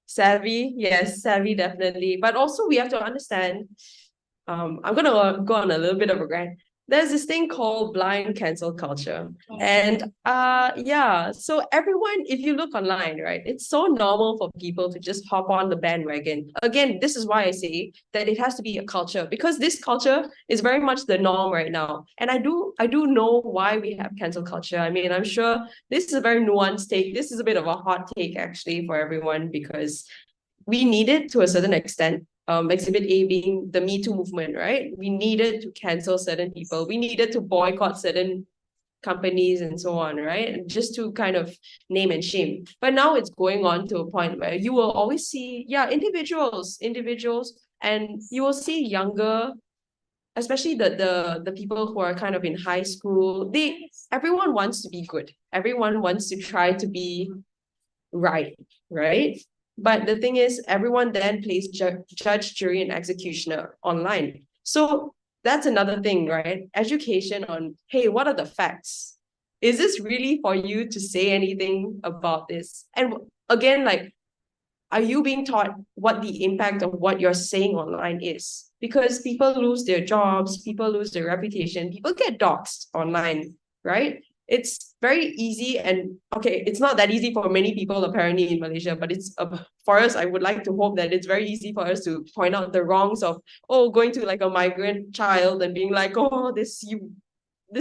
savvy. Yes, savvy, definitely. But also we have to understand, I'm gonna go on a little bit of a rant. There's this thing called blind cancel culture. And yeah, so everyone, if you look online, right, it's so normal for people to just hop on the bandwagon. Again, this is why I say that it has to be a culture, because this culture is very much the norm right now. And I do know why we have cancel culture. I mean, I'm sure this is a very nuanced take. This is a bit of a hot take actually for everyone, because we need it to a certain extent. Exhibit A being the Me Too movement, right? We needed to cancel certain people. We needed to boycott certain companies and so on, right? Just to kind of name and shame. But now it's going on to a point where you will always see, individuals, and you will see younger, especially the people who are kind of in high school. Everyone wants to be good. Everyone wants to try to be right? But the thing is, everyone then plays judge, jury, and executioner online. So that's another thing, right? Education on, hey, what are the facts? Is this really for you to say anything about this? And again, like, are you being taught what the impact of what you're saying online is? Because people lose their jobs, people lose their reputation, people get doxxed online, right? It's very easy, and okay, it's not that easy for many people apparently in Malaysia, but it's for us, I would like to hope that it's very easy for us to point out the wrongs of, going to like a migrant child and being like, this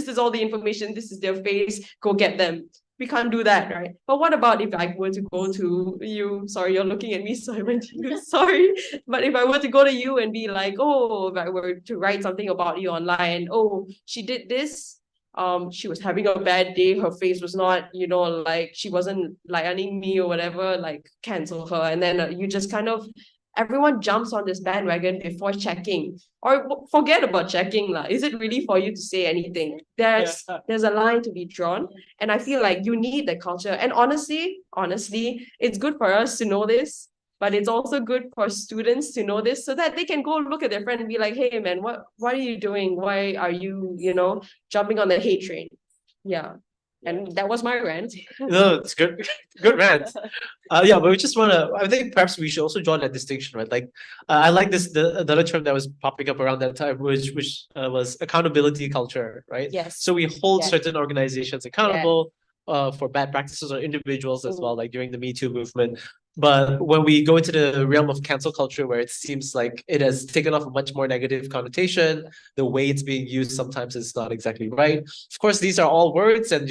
is all the information, this is their face, go get them. We can't do that, right? But what about if I were to go to you? Sorry, you're looking at me, so I went to you. Sorry. But if I were to go to you and be like, if I were to write something about you online, she did this, she was having a bad day, her face was not, like she wasn't lianing me or whatever, like cancel her. And then you just kind of, everyone jumps on this bandwagon before checking, or forget about checking lah. Is it really for you to say anything? There's a line to be drawn, and I feel like you need the culture. And honestly, it's good for us to know this, but it's also good for students to know this, so that they can go look at their friend and be like, hey man, what are you doing? Why are you, jumping on the hate train? Yeah. And that was my rant. No, it's good. Good rant. Yeah, but we just want to, I think perhaps we should also draw that distinction, right? Like, I like this, the other term that was popping up around that time, which was accountability culture, right? Yes. So we hold Yeah. certain organizations accountable for bad practices, or individuals as well, like during the Me Too movement. But when we go into the realm of cancel culture, where it seems like it has taken off a much more negative connotation, the way it's being used sometimes is not exactly right. Of course, these are all words, and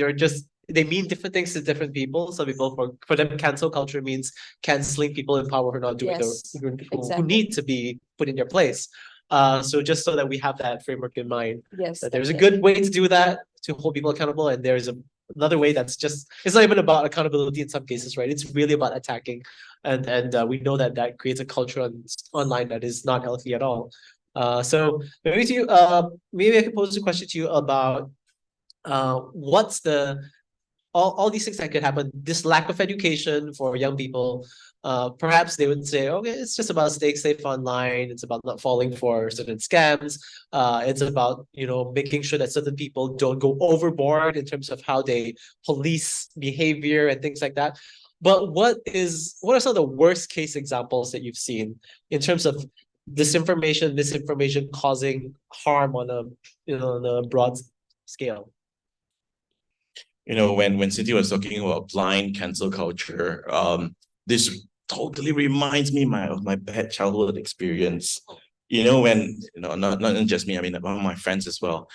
they mean different things to different people. Some people, for them, cancel culture means canceling people in power who are not doing Yes, who exactly. need to be put in their place. So just so that we have that framework in mind, Yes. that there's a definitely. good way to do that to hold people accountable, and there's another way that's just, it's not even about accountability in some cases, right? It's really about attacking, and we know that that creates a culture online that is not healthy at all. So maybe I could pose a question to you about what's the all these things that could happen, this lack of education for young people. Perhaps they would say, okay, it's just about staying safe online. It's about not falling for certain scams. It's about, making sure that certain people don't go overboard in terms of how they police behavior and things like that. But what are some of the worst case examples that you've seen in terms of disinformation, misinformation causing harm on a broad scale? When Cynthia was talking about blind cancel culture, this totally reminds me of my bad childhood experience. When not just me, I mean among my friends as well.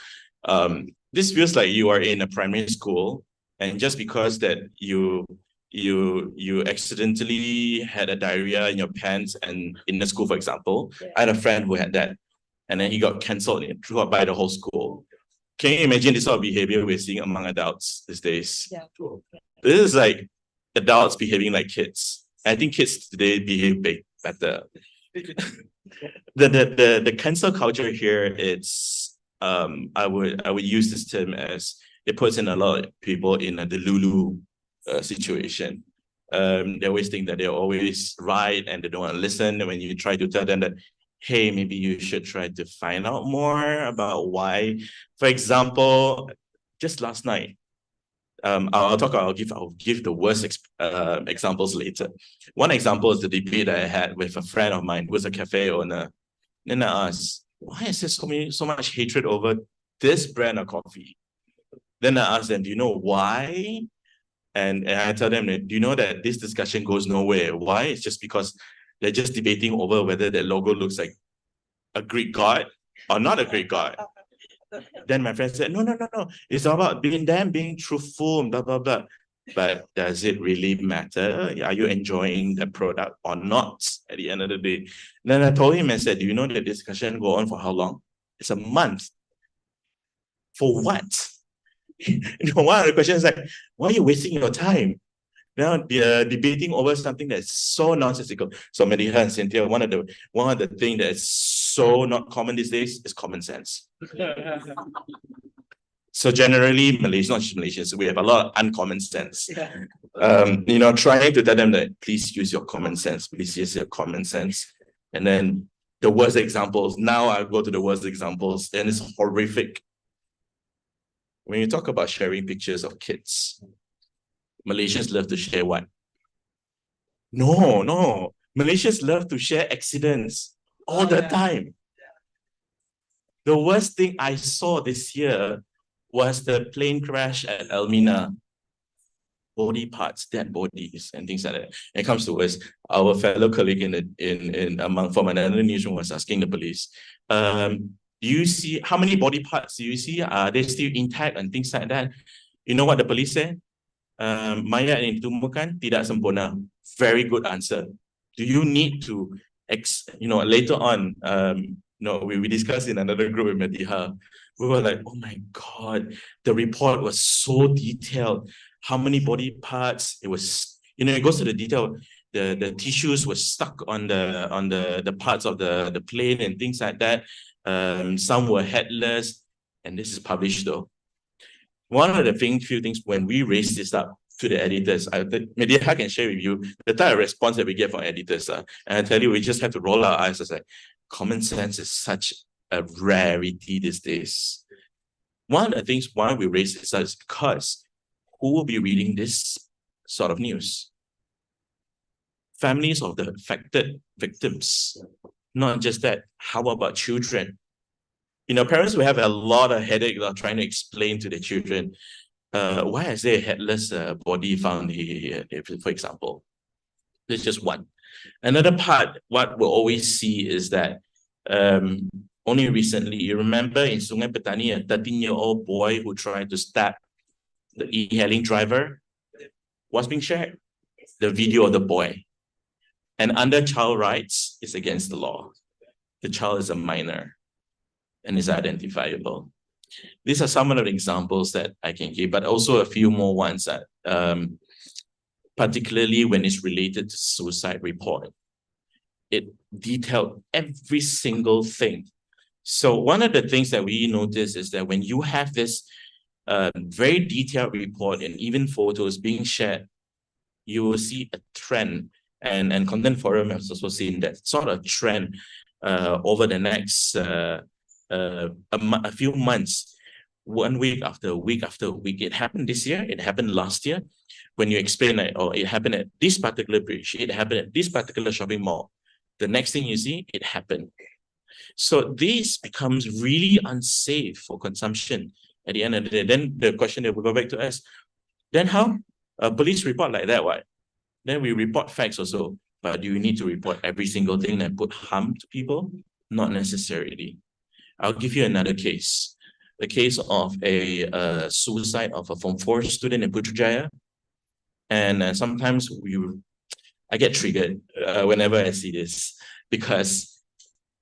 This feels like you are in a primary school, and just because that you accidentally had a diarrhea in your pants and in the school, for example, I had a friend who had that, and then he got cancelled throughout by the whole school. Can you imagine this sort of behavior we're seeing among adults these days? Yeah. This is like adults behaving like kids. I think kids today behave better. The cancel culture here, it's I would use this term as it puts in a lot of people in a delulu situation. They always think that they're always right and they don't want to listen. And when you try to tell them that, hey, maybe you should try to find out more about why. For example, just last night, I'll give the worst examples later. One example is the debate I had with a friend of mine who was a cafe owner. Then I asked, why is there so much hatred over this brand of coffee? Then I asked them, do you know why? And I tell them, do you know that this discussion goes nowhere? Why? It's just because they're just debating over whether that logo looks like a Greek god or not a Greek god. Then my friend said, no. It's all about being truthful, blah, blah, blah. But does it really matter? Are you enjoying the product or not at the end of the day? Then I told him and said, do you know that this discussion go on for how long? It's a month. For what? One of the questions is like, why are you wasting your time? Now they're debating over something that's so nonsensical. So Mediha and Cynthia, one of the things that is so not common these days is common sense. So generally, Malaysians, not just Malaysians, we have a lot of uncommon sense. Trying to tell them that please use your common sense, please use your common sense. And then the worst examples, now I go to the worst examples, and it's horrific. When you talk about sharing pictures of kids, Malaysians love to share what? No. Malaysians love to share accidents all the time. The worst thing I saw this year was the plane crash at Elmina. Body parts, dead bodies, and things like that. It comes to us. Our fellow colleague from another newsroom was asking the police, do you see how many body parts do you see? Are they still intact and things like that? You know what the police said? Mayat yang ditemukan tidak sempurna. Very good answer. Do you need to, later on, we discussed in another group with Mediha. We were like, oh my God, the report was so detailed. How many body parts? It was, it goes to the detail. The tissues were stuck on the parts of the plane and things like that. Some were headless, and this is published though. One of the few things when we raised this up to the editors, maybe I can share with you the type of response that we get from editors. And I tell you, we just have to roll our eyes. It's like, common sense is such a rarity these days. One of the things why we raise this up is because who will be reading this sort of news? Families of the affected victims. Not just that, how about children? Parents will have a lot of headache trying to explain to their children, why is there a headless body found here, for example? There's just one. Another part, what we'll always see is that only recently, you remember in Sungai Petani, a 13-year-old boy who tried to stab the e-hailing driver was being shared. The video of the boy. And under child rights, it's against the law. the child is a minor and is identifiable. These are some of the examples that I can give, but also a few more ones that, particularly when it's related to suicide report. It detailed every single thing. So one of the things that we notice is that when you have this very detailed report and even photos being shared, you will see a trend, and Content Forum has also seen that sort of trend over the next a few months, 1 week after week after week. It happened this year, it happened last year. When you explain that, oh, it happened at this particular bridge, it happened at this particular shopping mall, the next thing you see, it happened. So this becomes really unsafe for consumption at the end of the day. Then the question that will go back to us, then how? A police report like that, why? Then we report facts also, but do you need to report every single thing that put harm to people? Not necessarily. I'll give you another case. The case of a suicide of a Form 4 student in Putrajaya. And sometimes I get triggered whenever I see this, because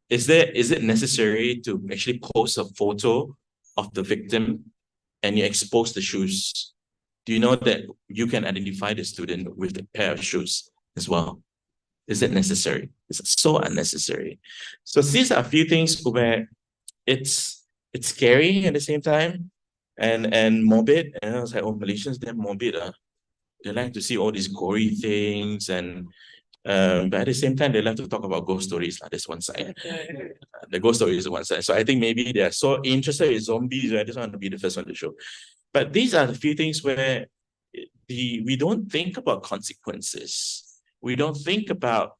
is it necessary to actually post a photo of the victim and you expose the shoes? Do you know that you can identify the student with a pair of shoes as well? Is it necessary? It's so unnecessary. So these are a few things where it's scary at the same time and morbid. And I was like, oh, Malaysians, they're morbid. They like to see all these gory things, and but at the same time, they like to talk about ghost stories. That's one side. The ghost story is one side. So I think maybe they're so interested in zombies. I just want to be the first one to show. But these are the few things where we don't think about consequences. We don't think about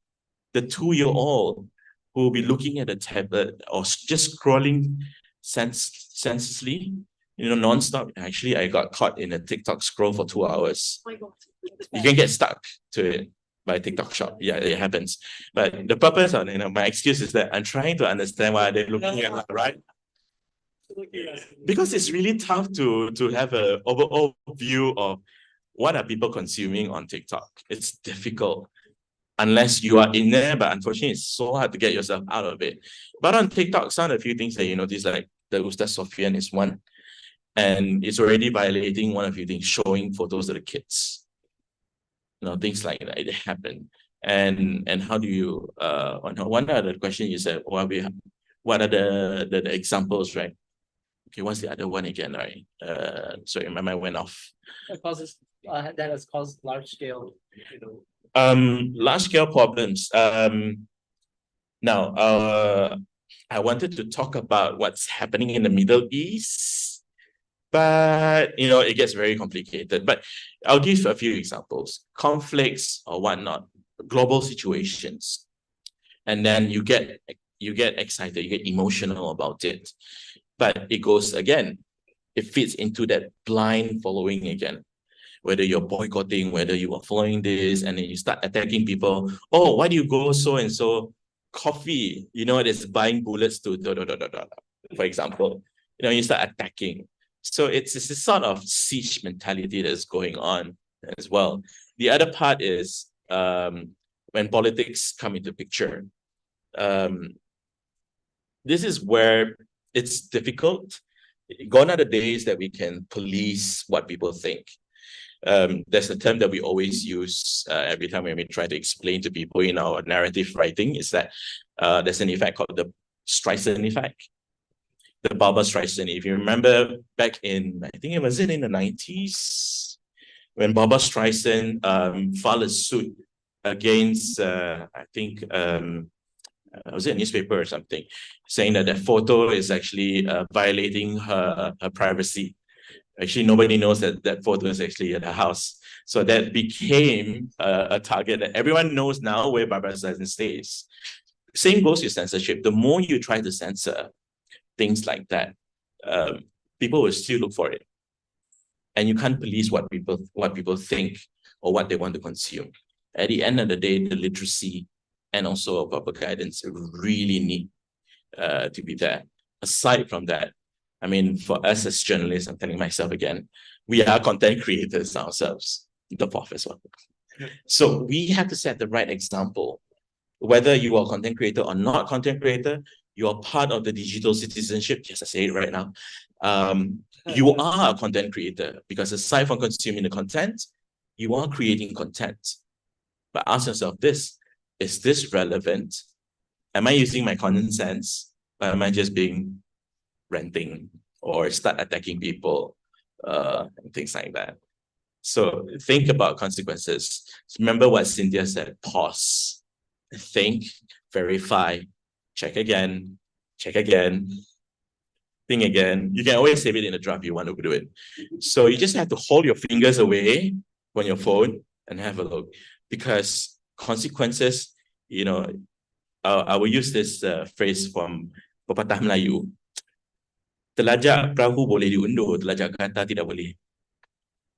the 2-year-old who will be looking at a tablet or just scrolling senselessly, nonstop. Actually, I got caught in a TikTok scroll for 2 hours. Oh my God. You can get stuck to it by TikTok shop. Yeah, it happens. But the purpose of, my excuse is that I'm trying to understand why they're looking at, right? Because it's really tough to have an overall view of what are people consuming on TikTok. It's difficult unless you are in there, but unfortunately, it's so hard to get yourself out of it. But on TikTok, some of the few things that you notice, like the Ustaz Sofian is one, and it's already violating one of the things, showing photos of the kids. Things like that, it happen. And how do you, one other question you said, what are the examples, right? Okay, what's the other one again, right? Sorry, my mind went off. That has caused large scale, large scale problems. Now, I wanted to talk about what's happening in the Middle East, but it gets very complicated. But I'll give a few examples: conflicts or whatnot, global situations, and then you get excited, you get emotional about it. But it goes again, it fits into that blind following again. Whether you're boycotting, whether you are following this, and then you start attacking people. Oh, why do you go so and so coffee? It's buying bullets to for example. You start attacking. So it's this sort of siege mentality that's going on as well. The other part is when politics come into picture. This is where it's difficult. Gone are the days that we can police what people think. There's a term that we always use every time when we try to explain to people in our narrative writing, is that there's an effect called the Streisand effect. The Barbra Streisand. If you remember back in, I think it was in the 90s, when Barbra Streisand filed a suit against, I think, was it a newspaper or something, saying that that photo is actually violating her privacy. Actually, nobody knows that that photo is actually at her house. So that became a target that everyone knows now where Barbra Streisand stays. Same goes with censorship. The more you try to censor things like that, people will still look for it. And you can't police what people think or what they want to consume. At the end of the day, the literacy and also proper guidance really need to be there. Aside from that, I mean, for us as journalists, I'm telling myself again, we are content creators ourselves, the fourth as well. So we have to set the right example whether you are a content creator or not content creator, you are part of the digital citizenship. Yes, I say it right now. You are a content creator because aside from consuming the content, you are creating content. But ask yourself this, is this relevant? Am I using my common sense? Or am I just being ranting or start attacking people and things like that? So think about consequences. Remember what Cynthia said, pause, think, verify, check again, think again. You can always save it in a draft if you want to do it. So you just have to hold your fingers away on your phone and have a look, because consequences, you know, I will use this phrase from pepatah Melayu. Telajak perahu boleh diundur, telajak kata tidak boleh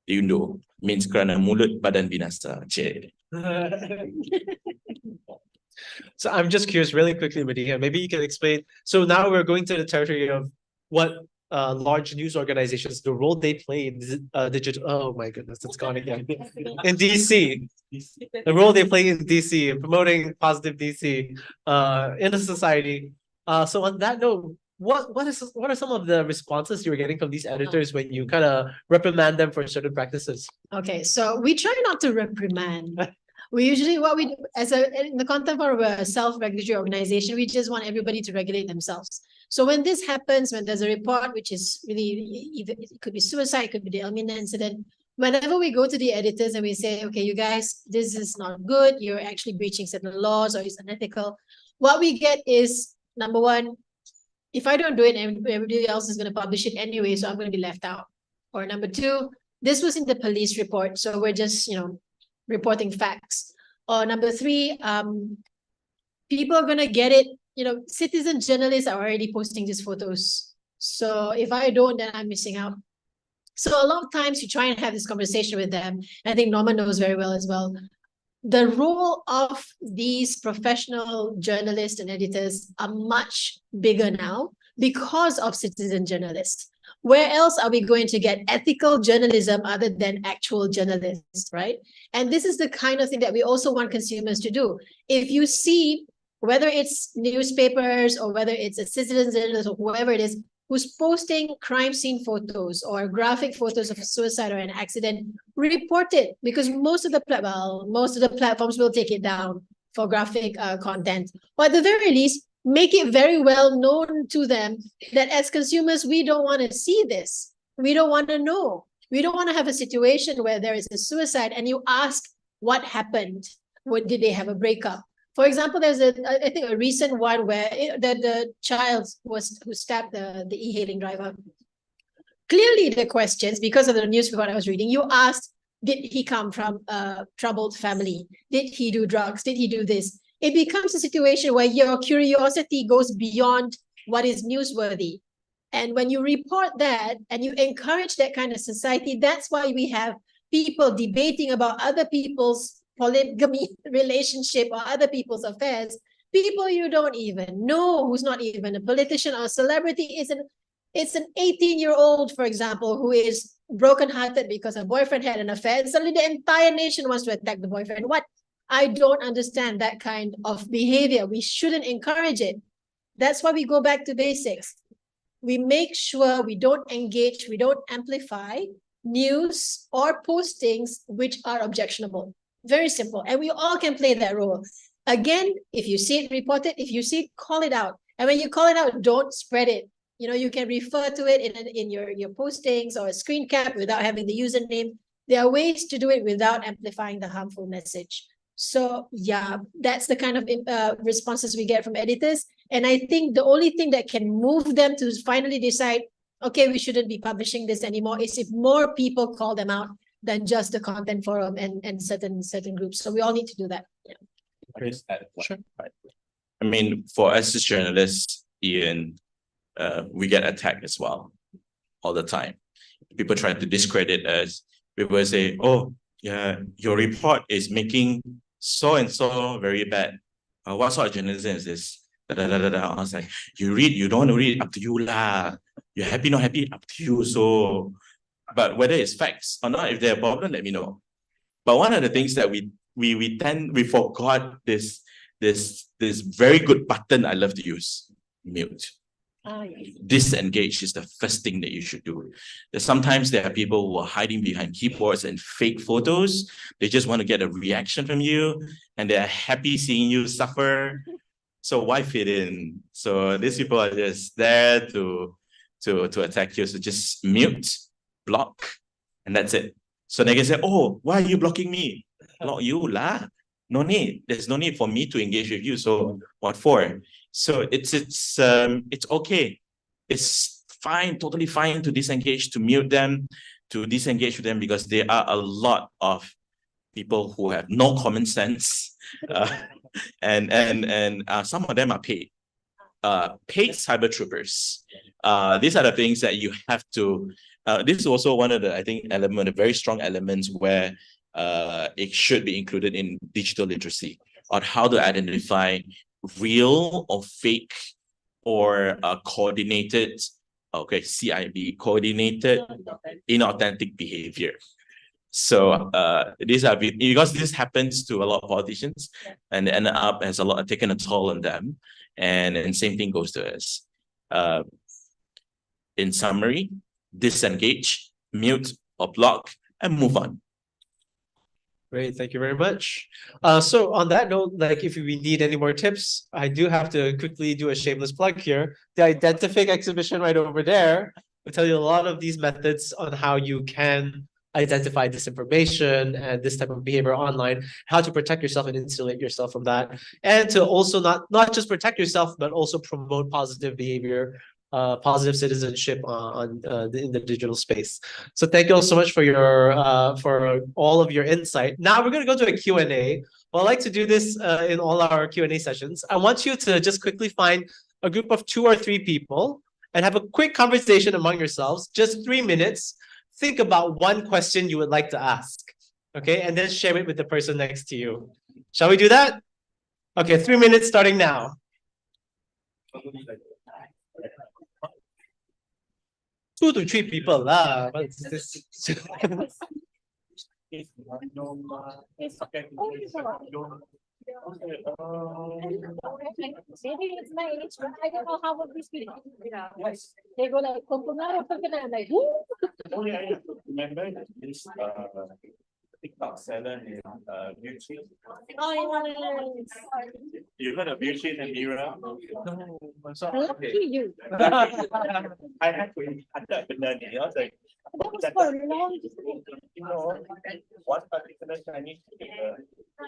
diundur. Means kerana mulut badan binasa. Cik. So I'm just curious, really quickly, Medina, maybe you can explain. So now we're going to the territory of what large news organizations, the role they play in digital. Oh my goodness, it's gone again. In DC, the role they play in DC, promoting positive DC in a society. So on that note, what are some of the responses you're getting from these editors when you kind of reprimand them for certain practices? Okay, so we try not to reprimand. We usually, what we do in the content of a self-regulatory organization, we just want everybody to regulate themselves. So when this happens, when there's a report, which is really, it could be suicide, it could be the Elmina incident, whenever we go to the editors and we say, okay, you guys, this is not good, you're actually breaching certain laws or it's unethical, what we get is, number one, if I don't do it, everybody else is going to publish it anyway, so I'm going to be left out. Or number two, this was in the police report, so we're just, reporting facts. Or number three, people are going to get it. Citizen journalists are already posting these photos. So if I don't, then I'm missing out. So a lot of times you try and have this conversation with them. I think Norman knows very well as well. The role of these professional journalists and editors are much bigger now because of citizen journalists. Where else are we going to get ethical journalism other than actual journalists, right? And this is the kind of thing that we also want consumers to do. If you see, whether it's newspapers or whether it's a citizen journalist or whoever it is, who's posting crime scene photos or graphic photos of a suicide or an accident, report it, because most of the platforms will take it down for graphic content. Or at the very least, make it very well known to them that as consumers, we don't want to see this. We don't want to know. We don't want to have a situation where there is a suicide and you ask what happened. Did they have a breakup? For example, there's I think a recent one where the child who stabbed the e-hailing driver. Clearly the questions, because of the news report I was reading, you asked, did he come from a troubled family? Did he do drugs? Did he do this? It becomes a situation where your curiosity goes beyond what is newsworthy. And when you report that and you encourage that kind of society, that's why we have people debating about other people's polygamy relationship or other people's affairs. People you don't even know, who's not even a politician or a celebrity. It's an 18-year-old, for example, who is brokenhearted because her boyfriend had an affair. And suddenly the entire nation wants to attack the boyfriend. What? I don't understand that kind of behavior. We shouldn't encourage it. That's why we go back to basics. We make sure we don't engage, we don't amplify news or postings which are objectionable. Very simple. And we all can play that role. Again, if you see it, report it. If you see it, call it out. And when you call it out, don't spread it. You can refer to it in your postings or a screen cap without having the username. There are ways to do it without amplifying the harmful message. So yeah, that's the kind of responses we get from editors. And I think the only thing that can move them to finally decide, okay, we shouldn't be publishing this anymore, is if more people call them out than just the content forum and certain groups. So we all need to do that. Yeah. Sure. I mean, for us as journalists, Ian, we get attacked as well all the time. People try to discredit us. People say, oh, yeah, your report is making so and so very bad. What sort of journalism is this? I was like, you read, you don't want to read, up to you lah. You're happy, not happy, up to you. So, but whether it's facts or not, if there's a problem, let me know. But one of the things that we forgot this this very good button I love to use, mute. Yes. Disengage is the first thing that you should do. Sometimes there are people who are hiding behind keyboards and fake photos. They just want to get a reaction from you, and they're happy seeing you suffer. So why fit in? So these people are just there to attack you. So just mute, block, and that's it. So they can say, "Oh, why are you blocking me?" Block you lah. No need. There's no need for me to engage with you. So what for? So it's okay. It's fine, totally fine to disengage, to mute them, to disengage with them, because there are a lot of people who have no common sense, and some of them are paid. Paid cyber troopers. These are the things that you have to. This is also one of the, I think, the very strong elements where it should be included in digital literacy, on how to identify real or fake or coordinated, CIB, coordinated inauthentic behavior. So these are, because this happens to a lot of politicians, and they end up has taken a toll on them, and same thing goes to us. In summary, disengage, mute or block, and move on. Great, thank you very much. So on that note, like if we need any more tips, I do have to quickly do a shameless plug here. The Identifake exhibition right over there will tell you a lot of these methods on how you can identify disinformation and this type of behavior online, how to protect yourself and insulate yourself from that, and to also not just protect yourself, but also promote positive behavior, positive citizenship in the digital space. So thank you all so much for your for all of your insight. Now we're going to go to a Q&A. Well, I like to do this in all our Q&A sessions. I want you to just quickly find a group of 2 or 3 people and have a quick conversation among yourselves, just 3 minutes. Think about one question you would like to ask, okay? And then share it with the person next to you. Shall we do that? Okay, 3 minutes starting now. 2 to 3 people lah. What is this? Maybe it's my age, but I don't know how would this be. They go like, like, who? Oh yeah. Remember this TikTok seller in beauty? Oh, yes. You heard of beauty and Mira? No, I'm Lucky you. I had to ada benda ni. I was like, That was for a long you know, one particular Chinese paper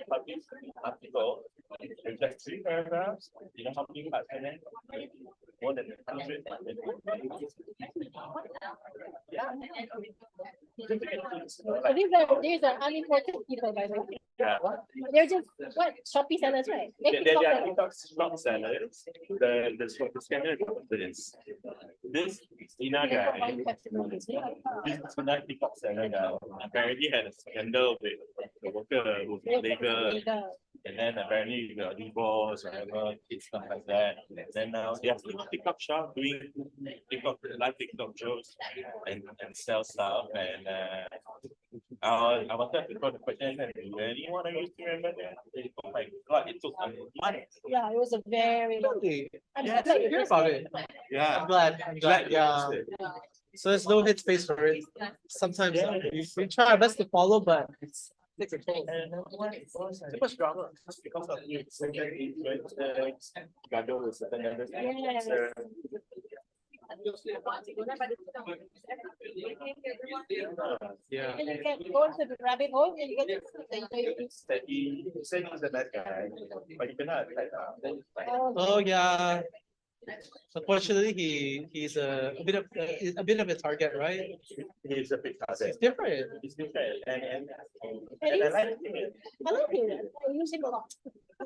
published an article with just 3 paragraphs. You know how many parts in it? More than 100. Yeah. So these are unimportant people, by the way. Yeah. They're just what Shopee sellers, right? They are TikTok stock sellers. The scanner is this Ina guy. This Ina TikTok seller guy apparently had a scandal with the worker who's illegal, and then apparently he got divorced, whatever, stuff like that. And then now they are still TikTok shop doing live TikTok jokes and sell stuff. And I wanted to throw the question, anyone of you remember that? Oh my God, it took a month. Yeah, it was a very long. I'm Yeah, glad I hear about it. Yeah. I'm glad. Yeah. So there's no headspace for it. Sometimes we try our best to follow, but it's takes a toll. Too much drama. Because of the second influence, gaduh with certain members. Yes. Yeah. And you can go into the rabbit hole and you get He said he's the bad guy, but he cannot like Oh yeah. Unfortunately, he's a bit of a target, right? he's a big It's target. different. He's different, and And I he's- like it. I like him. I use him a lot.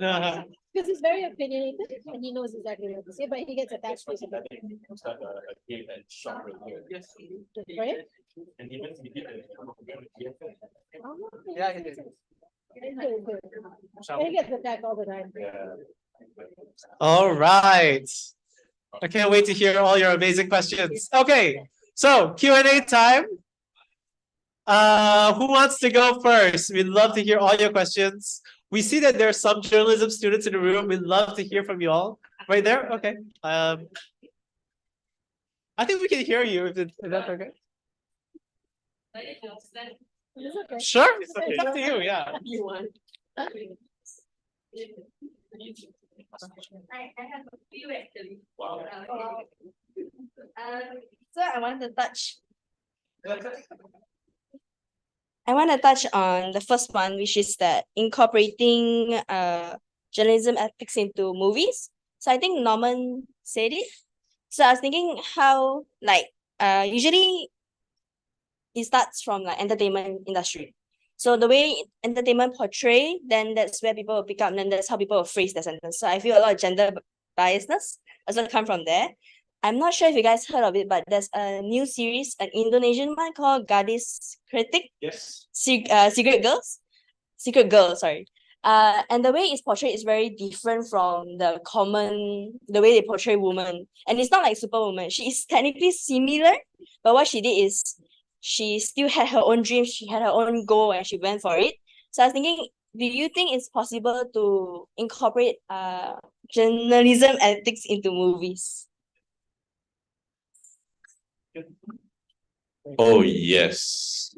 Uh, Because he's very opinionated and he knows exactly what to say, but he gets attached to I something. think it's not a game and shot review. Yes. Right? And even he did a Oh, Yeah, he did. He's good. He gets attacked all the time. yeah. All right. I can't wait to hear all your amazing questions. Okay, so Q&A time. Who wants to go first? We'd love to hear all your questions. We see that there are some journalism students in the room. We'd love to hear from you all. Right there? Okay. I think we can hear you if that's okay. Sure. It's up to you, yeah. You want. I have a few actually. Wow. So I want to touch on the first one, which is that incorporating journalism ethics into movies. So I think Norman said it. So I was thinking how usually it starts from like entertainment industry. So the way entertainment portray, then that's where people will pick up, and then that's how people will phrase their sentence. So I feel a lot of gender biasness also come from there. I'm not sure if you guys heard of it, but there's a new series, an Indonesian one called Gadis Kritik. Yes. Secret Girl, sorry. And the way it's portrayed is very different from the way they portray women. And it's not like Superwoman. She is technically similar, but what she did is she still had her own dreams, she had her own goal, and she went for it. So I was thinking, do you think it's possible to incorporate journalism ethics into movies? Oh, yes.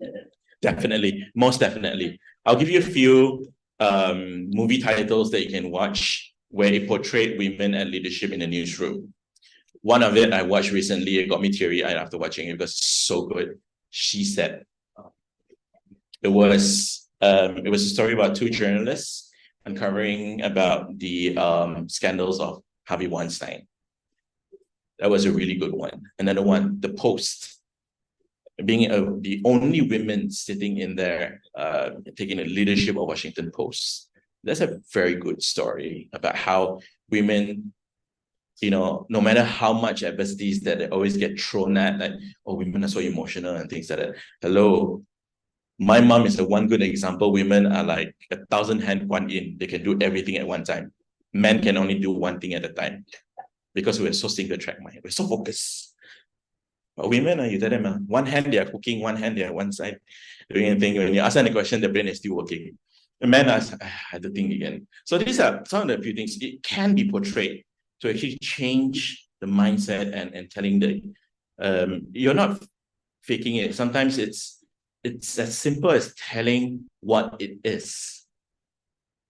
Definitely. Most definitely. I'll give you a few movie titles that you can watch where it portrayed women and leadership in the newsroom. One of it I watched recently, it got me teary-eyed after watching it because it's so good. She Said. It was a story about two journalists uncovering about the scandals of Harvey Weinstein. That was a really good one. Another one, The Post, being the only women sitting in there, taking the leadership of Washington Post. That's a very good story about how women, no matter how much adversities that they always get thrown at, like, oh, women are so emotional and things like that. Hello. My mom is the one good example. Women are like 1,000 hand Kuan Yin. They can do everything at one time. Men can only do one thing at a time because we're so single track mind. We're so focused. But women, you tell them, one hand they are cooking, one hand they are one side doing anything. When you ask them a question, the brain is still working. The men ask, I had to think again. So these are some of the few things. It can be portrayed to actually change the mindset and telling you're not faking it. Sometimes it's as simple as telling what it is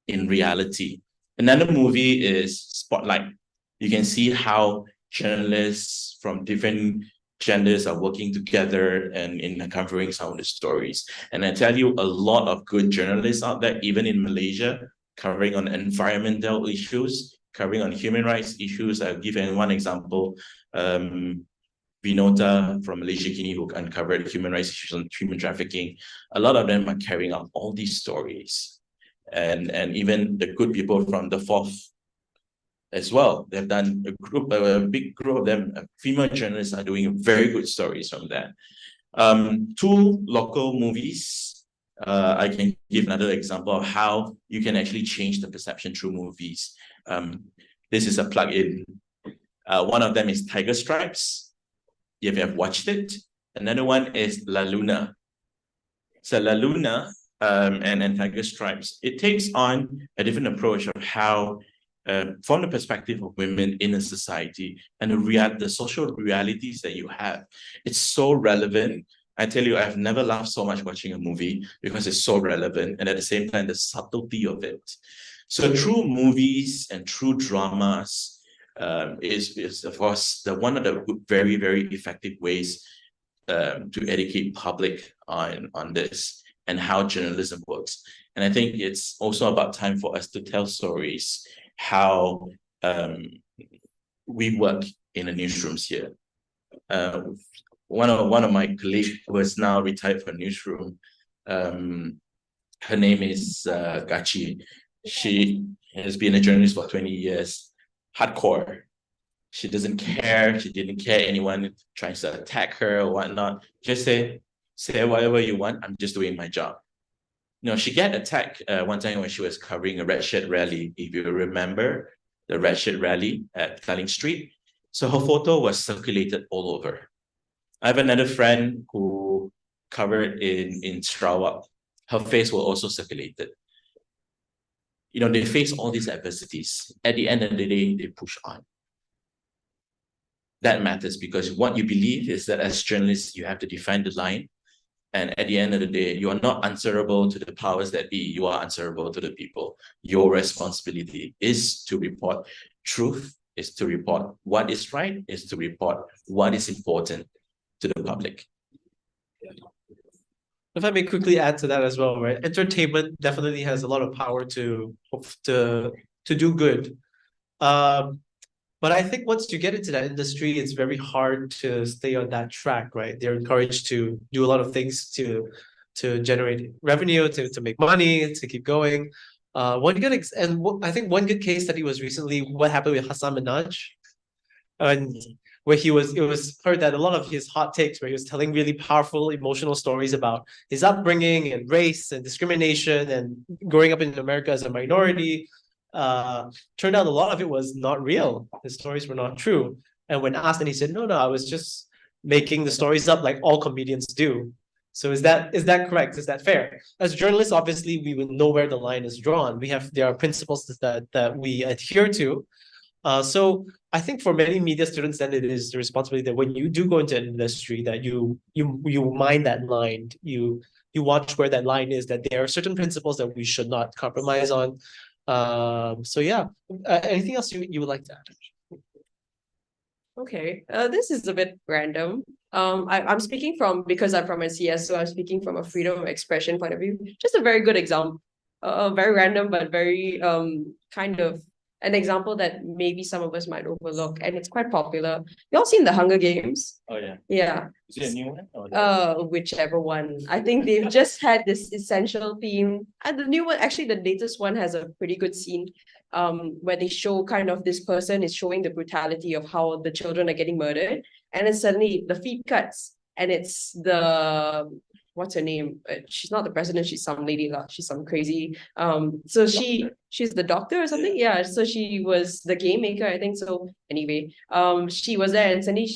in reality. Another movie is Spotlight. You can see how journalists from different genders are working together and in uncovering some of the stories. And I tell you, a lot of good journalists out there, even in Malaysia, covering on environmental issues, covering on human rights issues. I'll give you one example. Vinota from Malaysia Kini, who uncovered human rights issues on human trafficking. A lot of them are carrying out all these stories. And even the good people from the Fourth as well. They've done a big group of them, female journalists are doing very good stories from that. Two local movies. I can give another example of how you can actually change the perception through movies. This is a plug-in. One of them is Tiger Stripes. If you have watched it. Another one is La Luna. So La Luna and Tiger Stripes, it takes on a different approach of how, from the perspective of women in a society and the social realities that you have. It's so relevant. I tell you, I've never laughed so much watching a movie because it's so relevant, and at the same time, the subtlety of it. So through movies and through dramas, is of course one of the very, very effective ways to educate public on this and how journalism works. And I think it's also about time for us to tell stories how we work in the newsrooms here. One of my colleagues who is now retired from newsroom, her name is Gachi. She has been a journalist for 20 years. Hardcore. She doesn't care. She didn't care anyone tries to attack her or whatnot. Just say whatever you want. I'm just doing my job. She got attacked one time when she was covering a red shirt rally. If you remember the red shirt rally at Fleming Street. So her photo was circulated all over. I have another friend who covered in Sarawak. Her face was also circulated. they face all these adversities. At the end of the day, they push on. That matters, because what you believe is that as journalists, you have to define the line. And at the end of the day, you are not answerable to the powers that be. You are answerable to the people. Your responsibility is to report truth, is to report what is right, is to report what is important to the public. If I may quickly add to that as well, right? Entertainment definitely has a lot of power to do good. But I think once you get into that industry, it's very hard to stay on that track, right? They're encouraged to do a lot of things to generate revenue, to make money, to keep going. I think one good case study was recently what happened with Hassan Minaj, and where it was heard that a lot of his hot takes, where he was telling really powerful, emotional stories about his upbringing and race and discrimination and growing up in America as a minority. Turned out a lot of it was not real. His stories were not true. And when asked, and he said, no, I was just making the stories up like all comedians do. So is that correct? Is that fair? As journalists, obviously, we would know where the line is drawn. There are principles that we adhere to. So I think for many media students, then it is the responsibility that when you do go into an industry, that you mind that line, you watch where that line is, that there are certain principles that we should not compromise on. So yeah, anything else you would like to add? Okay, this is a bit random. I'm speaking because I'm from SCS, so I'm speaking from a freedom of expression point of view. Just a very good example, very random, but very kind of an example that maybe some of us might overlook, and it's quite popular. You all seen the Hunger Games? Oh yeah. Yeah. Is it a new one? Or Whichever one. I think they've just had this essential theme. And the new one, actually the latest one, has a pretty good scene where they show kind of this person is showing the brutality of how the children are getting murdered. And then suddenly the feed cuts, and it's what's her name? She's not the president, she's some lady, she's some crazy. So she's the doctor or something. Yeah, so she was the game maker, I think. So anyway, she was there, and suddenly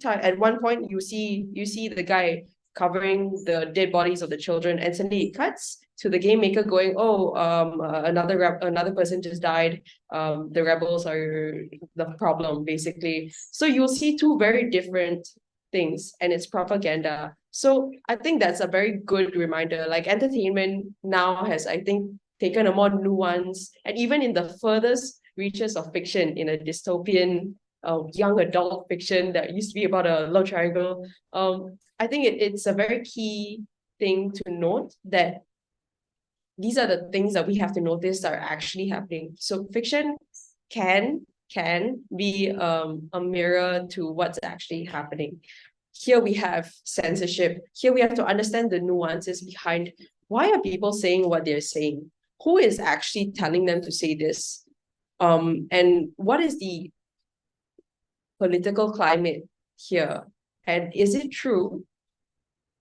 at one point you see the guy covering the dead bodies of the children, and suddenly it cuts to the game maker going, another person just died. The rebels are the problem, basically. So you'll see two very different things, and it's propaganda. So I think that's a very good reminder. Like, entertainment now has, I think, taken a more nuanced, and even in the furthest reaches of fiction, in a dystopian young adult fiction that used to be about a love triangle. I think it's a very key thing to note that these are the things that we have to notice are actually happening. So fiction can be a mirror to what's actually happening. Here we have censorship. Here we have to understand the nuances behind why are people saying what they're saying? Who is actually telling them to say this? And what is the political climate here? And is it true?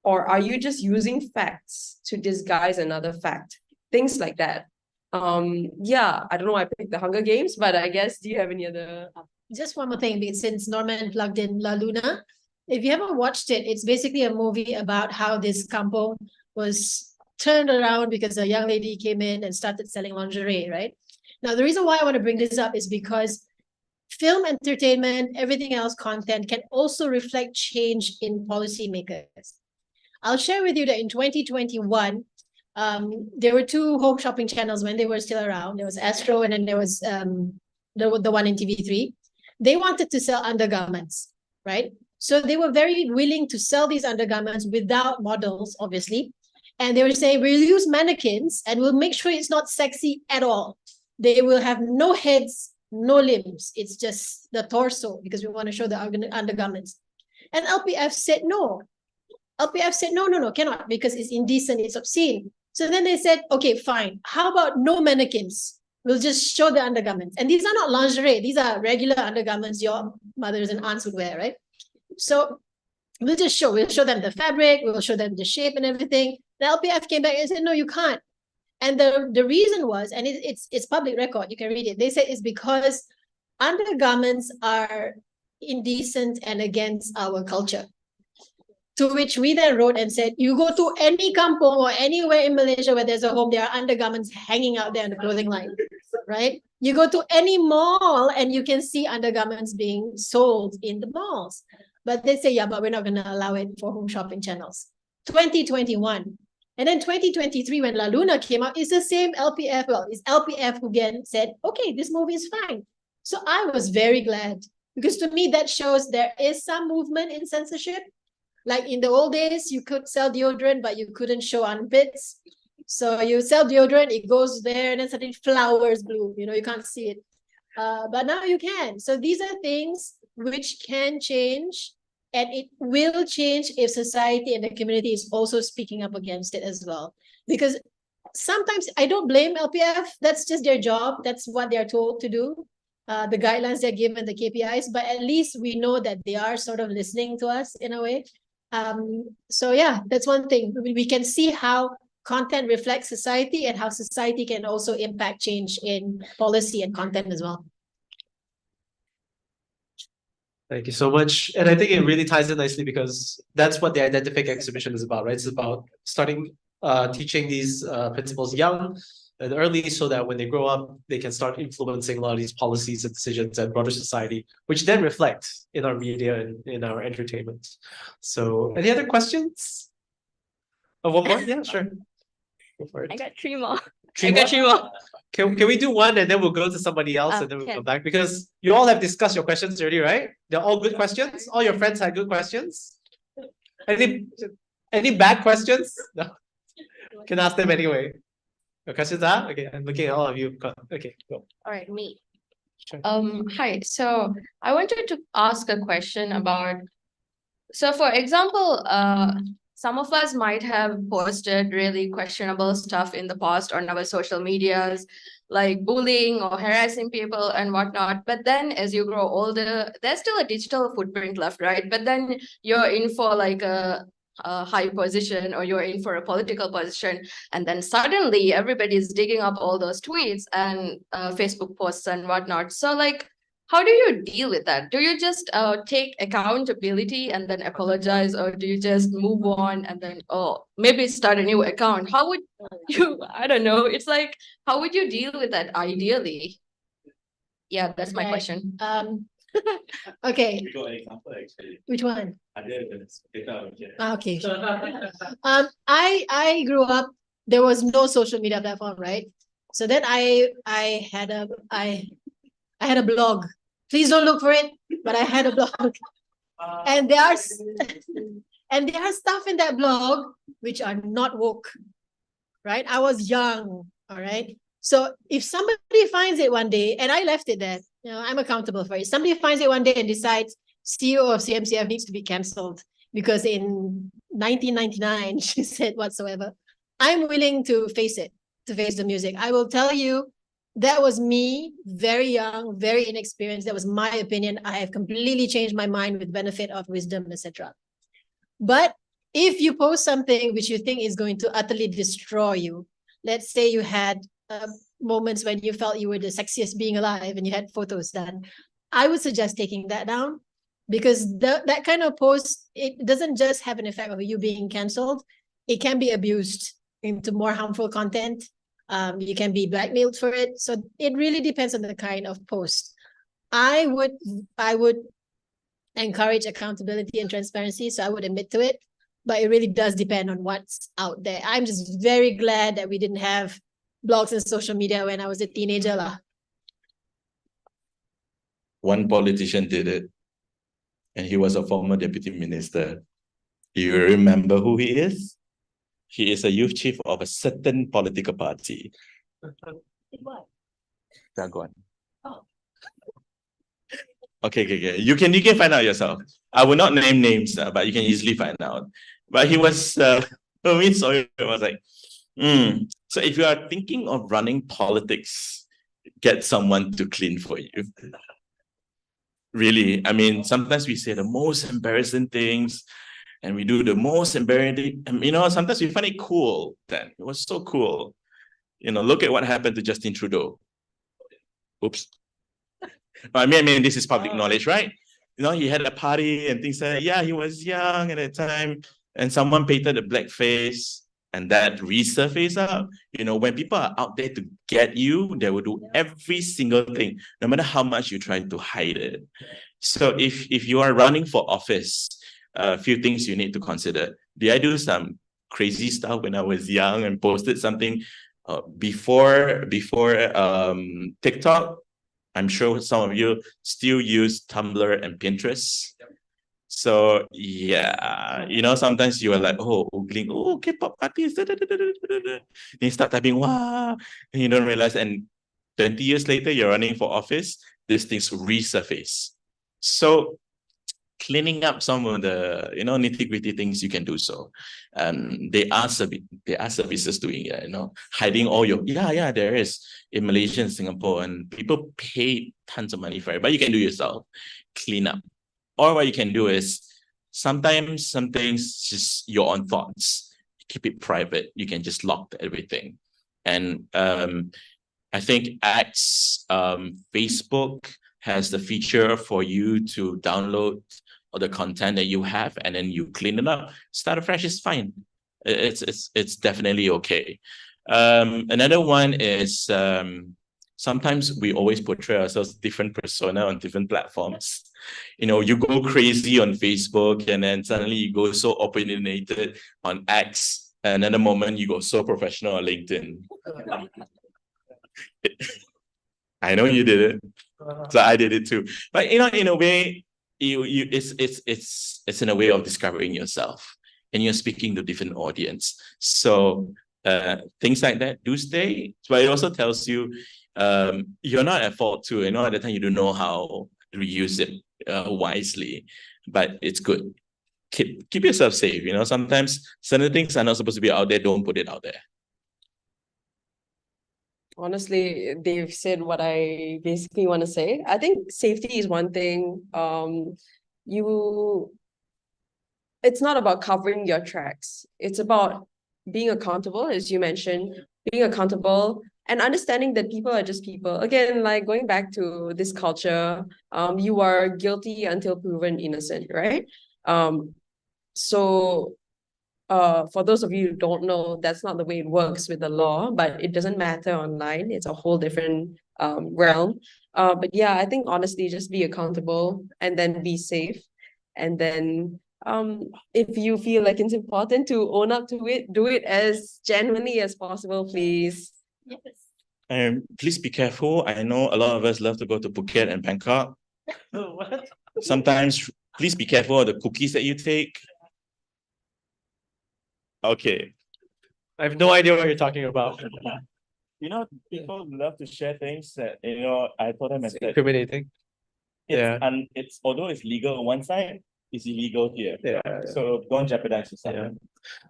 Or are you just using facts to disguise another fact? Things like that. Yeah, I don't know why I picked the Hunger Games, but I guess, do you have any other? Just one more thing, because since Norman plugged in La Luna, if you haven't watched it, it's basically a movie about how this kampong was turned around because a young lady came in and started selling lingerie, right? Now, the reason why I want to bring this up is because film, entertainment, everything else, content can also reflect change in policymakers. I'll share with you that in 2021, there were two home shopping channels when they were still around. There was Astro, and then there was the one in TV3. They wanted to sell undergarments, right? So they were very willing to sell these undergarments without models, obviously. And they were saying, we'll use mannequins and we'll make sure it's not sexy at all. They will have no heads, no limbs. It's just the torso, because we want to show the undergarments. And LPF said no. LPF said, no, cannot, because it's indecent, it's obscene. So then they said, okay, fine. How about no mannequins? We'll just show the undergarments. And these are not lingerie. These are regular undergarments your mothers and aunts would wear, right? So we'll show them the fabric, we'll show them the shape and everything. The LPF came back and said, no, you can't. And the reason was, and it's public record, you can read it. They said it's because undergarments are indecent and against our culture. To which we then wrote and said, you go to any kampong or anywhere in Malaysia where there's a home, there are undergarments hanging out there on the clothing line, right? You go to any mall and you can see undergarments being sold in the malls. But they say, yeah, but we're not going to allow it for home shopping channels. 2021. And then 2023, when La Luna came out, it's the same LPF. Well, it's LPF who again said, okay, this movie is fine. So I was very glad, because to me, that shows there is some movement in censorship. Like in the old days, you could sell deodorant, but you couldn't show armpits. So you sell deodorant, it goes there, and then suddenly flowers bloom. You know, you can't see it. But now you can. So these are things which can change, and it will change if society and the community is also speaking up against it as well. Because sometimes I don't blame LPF. That's just their job. That's what they're told to do. The guidelines they're given, the KPIs, but at least we know that they are sort of listening to us in a way. So yeah, that's one thing. We can see how content reflects society and how society can also impact change in policy and content as well. Thank you so much. And I think it really ties in nicely, because that's what the Identifake exhibition is about, right? It's about starting teaching these principles young and early, so that when they grow up, they can start influencing a lot of these policies and decisions and broader society, which then reflect in our media and in our entertainment. So any other questions? Oh, one more? Yeah, sure. Go for it. I got three more. Three more? Can we do one and then we'll go to somebody else and then we'll come back? Because you all have discussed your questions already, right? They're all good questions? All your friends had good questions? Any bad questions? No. Can ask them anyway. Your questions are? Okay, I'm looking at all of you. Okay, go. All right, me. Sure. Hi. So I wanted to ask a question about, so for example, some of us might have posted really questionable stuff in the past on our social medias, like bullying or harassing people and whatnot. But then as you grow older, there's still a digital footprint left, right? But then you're in for like a high position, or you're in for a political position, and then suddenly everybody's digging up all those tweets and Facebook posts and whatnot. So like, how do you deal with that? Do you just take accountability and then apologize, or do you just move on and then, oh, maybe start a new account? How would you, I don't know, it's like, how would you deal with that ideally? Yeah, that's my Right. question. Okay, We got an example actually. which one? I did this. Okay. I grew up, there was no social media platform, right? So then I had a blog. Please don't look for it, but I had a blog. And there are stuff in that blog which are not woke, right? I was young, all right? So if somebody finds it one day, and I left it there, you know, I'm accountable for it. Somebody finds it one day and decides CEO of CMCF needs to be cancelled because in 1999, she said whatsoever, I'm willing to face it, to face the music. I will tell you, that was me, very young, very inexperienced. That was my opinion. I have completely changed my mind with benefit of wisdom, etc. But if you post something which you think is going to utterly destroy you, let's say you had moments when you felt you were the sexiest being alive and you had photos done, I would suggest taking that down, because that kind of post, it doesn't just have an effect of you being cancelled. It can be abused into more harmful content. You can be blackmailed for it. So it really depends on the kind of post. I would encourage accountability and transparency, so I would admit to it, but it really does depend on what's out there. I'm just very glad that we didn't have blogs and social media when I was a teenager lah. One politician did it, and he was a former deputy minister. Do you remember who he is? He is a youth chief of a certain political party. What? Jagoan. Oh. Okay. You can find out yourself. I will not name names, but you can easily find out. But he was, I was like, So if you are thinking of running politics, get someone to clean for you. Really, I mean, sometimes we say the most embarrassing things, and we do the most embarrassing, sometimes we find it cool then. It was so cool. Look at what happened to Justin Trudeau. Oops. I mean, this is public knowledge, right? he had a party and things like that. Yeah, he was young at the time, and someone painted a black face, and that resurfaced up. When people are out there to get you, they will do every single thing, no matter how much you try to hide it. So if you are running for office, a few things you need to consider. Did I do some crazy stuff when I was young and posted something before TikTok? I'm sure some of you still use Tumblr and Pinterest. So yeah, sometimes you are like, googling, K-pop artists, then you start typing, wow, and you don't realize, and 20 years later, you're running for office, these things resurface. So cleaning up some of the nitty-gritty things, you can do so. There are services doing it, hiding all your there is in Malaysia and Singapore, and people pay tons of money for it, but you can do yourself, clean up. Or what you can do is sometimes some things just your own thoughts, keep it private. You can just lock everything. And I think Facebook has the feature for you to download all the content that you have, and then you clean it up. Start afresh is fine. It's definitely okay. Another one is sometimes we always portray ourselves different persona on different platforms. You go crazy on Facebook, and then suddenly you go so opinionated on X, and then the moment you go so professional on LinkedIn. I know you did it, so I did it too. But in a way, it's in a way of discovering yourself, and you're speaking to different audience. So things like that do stay, but it also tells you you're not at fault too. At the time you don't know how to use it wisely, but it's good. Keep yourself safe. Sometimes certain things are not supposed to be out there. Don't put it out there. Honestly, they've said what I basically want to say. I think safety is one thing. It's not about covering your tracks. It's about being accountable, as you mentioned, being accountable and understanding that people are just people. Again, like going back to this culture, you are guilty until proven innocent, right? So for those of you who don't know, that's not the way it works with the law, but it doesn't matter online. It's a whole different realm. But yeah, I think honestly, just be accountable and then be safe. And then if you feel like it's important to own up to it, do it as genuinely as possible, please. Yes. Please be careful. I know a lot of us love to go to Phuket and Bangkok. What? Sometimes, please be careful of the cookies that you take. Okay. I have no idea what you're talking about. People love to share things that, I told them It's incriminating. it's although it's legal on one side, it's illegal here. Yeah. So don't jeopardize yourself. Yeah.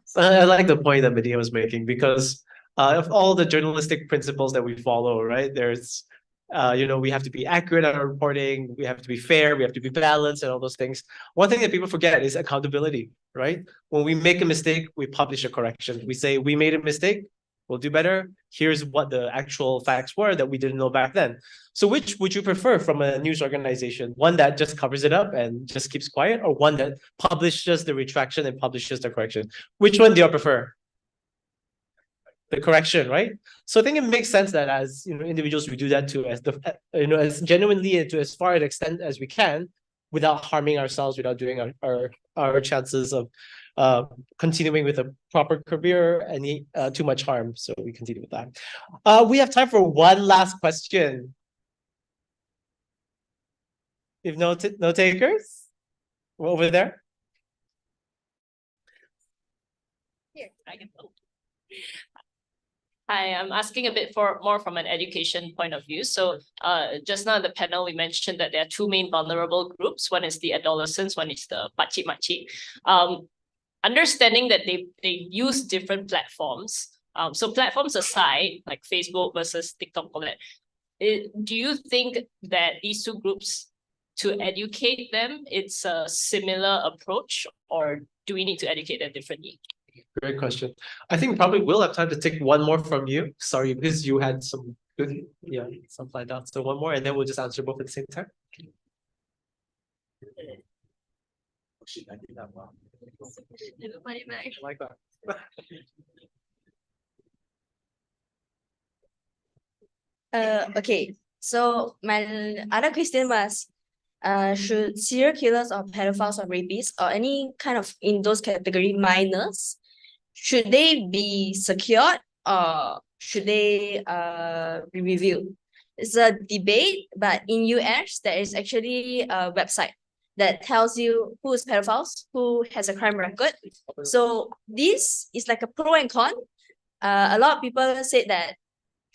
So I like the point that Medina was making, because of all the journalistic principles that we follow, right? There's we have to be accurate at our reporting, we have to be fair, we have to be balanced, and all those things. One thing that people forget is accountability, right? When we make a mistake, we publish a correction. We say we made a mistake, we'll do better. Here's what the actual facts were that we didn't know back then. So which would you prefer from a news organization? One that just covers it up and just keeps quiet, or one that publishes the retraction and publishes the correction? Which one do you prefer? The correction, right? So I think it makes sense that as individuals, we do that too, as genuinely and to as far an extent as we can, without harming ourselves, without doing our chances of continuing with a proper career any too much harm. So we continue with that. We have time for one last question. If no takers, we're over there. Here, I can go. Hi, I'm asking a bit more from an education point of view. So just now in the panel, we mentioned that there are two main vulnerable groups. One is the adolescents, one is the pakcik-makcik. Understanding that they use different platforms. So platforms aside, like Facebook versus TikTok, all that, do you think that these two groups, to educate them, it's a similar approach, or do we need to educate them differently? Great question. I think we probably will have time to take one more from you. Sorry, because you had some good, stuff like that. So one more, and then we'll just answer both at the same time. Oh, shit, I did that well. Never put it back. I like that. Okay. So my other question was, should serial killers or pedophiles or rapists or any kind of in those category minors, should they be secured or should they be reviewed? It's a debate, but in US there is actually a website that tells you who is pedophiles, who has a crime record. So this is like a pro and con. A lot of people said that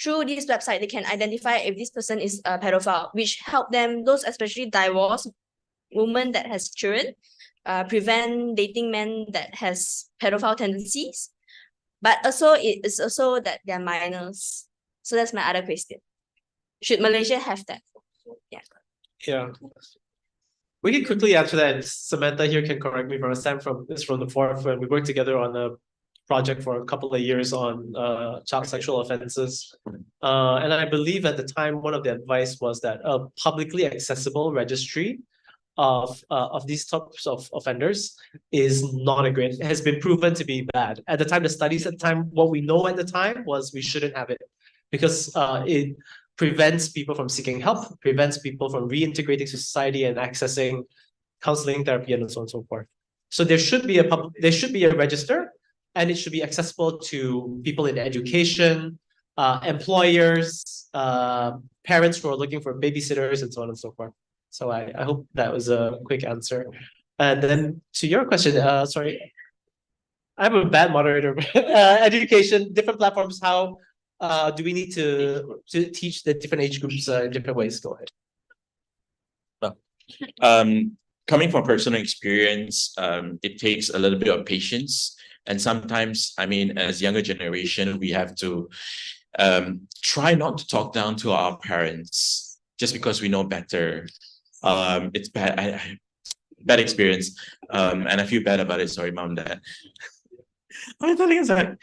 through this website, they can identify if this person is a pedophile, which help them, those especially divorced women that has children, prevent dating men that has pedophile tendencies. But also it is also that they're minors. So that's my other question. Should Malaysia have that? Yeah. We can quickly answer that, and Samantha here can correct me if I'm from the fourth, when we worked together on a project for a couple of years on child sexual offenses. And I believe at the time, one of the advice was that a publicly accessible registry of these types of offenders is not a great, has been proven to be bad. At the time, the studies at the time, what we know at the time was we shouldn't have it because it prevents people from seeking help, prevents people from reintegrating to society and accessing counseling, therapy, and so on and so forth. So there should be a register, and it should be accessible to people in education, employers, parents who are looking for babysitters, and so on and so forth. So I hope that was a quick answer. And then to your question, sorry, I'm a bad moderator. Education, different platforms, how do we need to teach the different age groups in different ways? Go ahead. Coming from personal experience, it takes a little bit of patience. And sometimes, I mean, as younger generation, we have to try not to talk down to our parents just because we know better. It's bad. Bad experience. And I feel bad about it. Sorry, mom, dad. I'm telling you, like,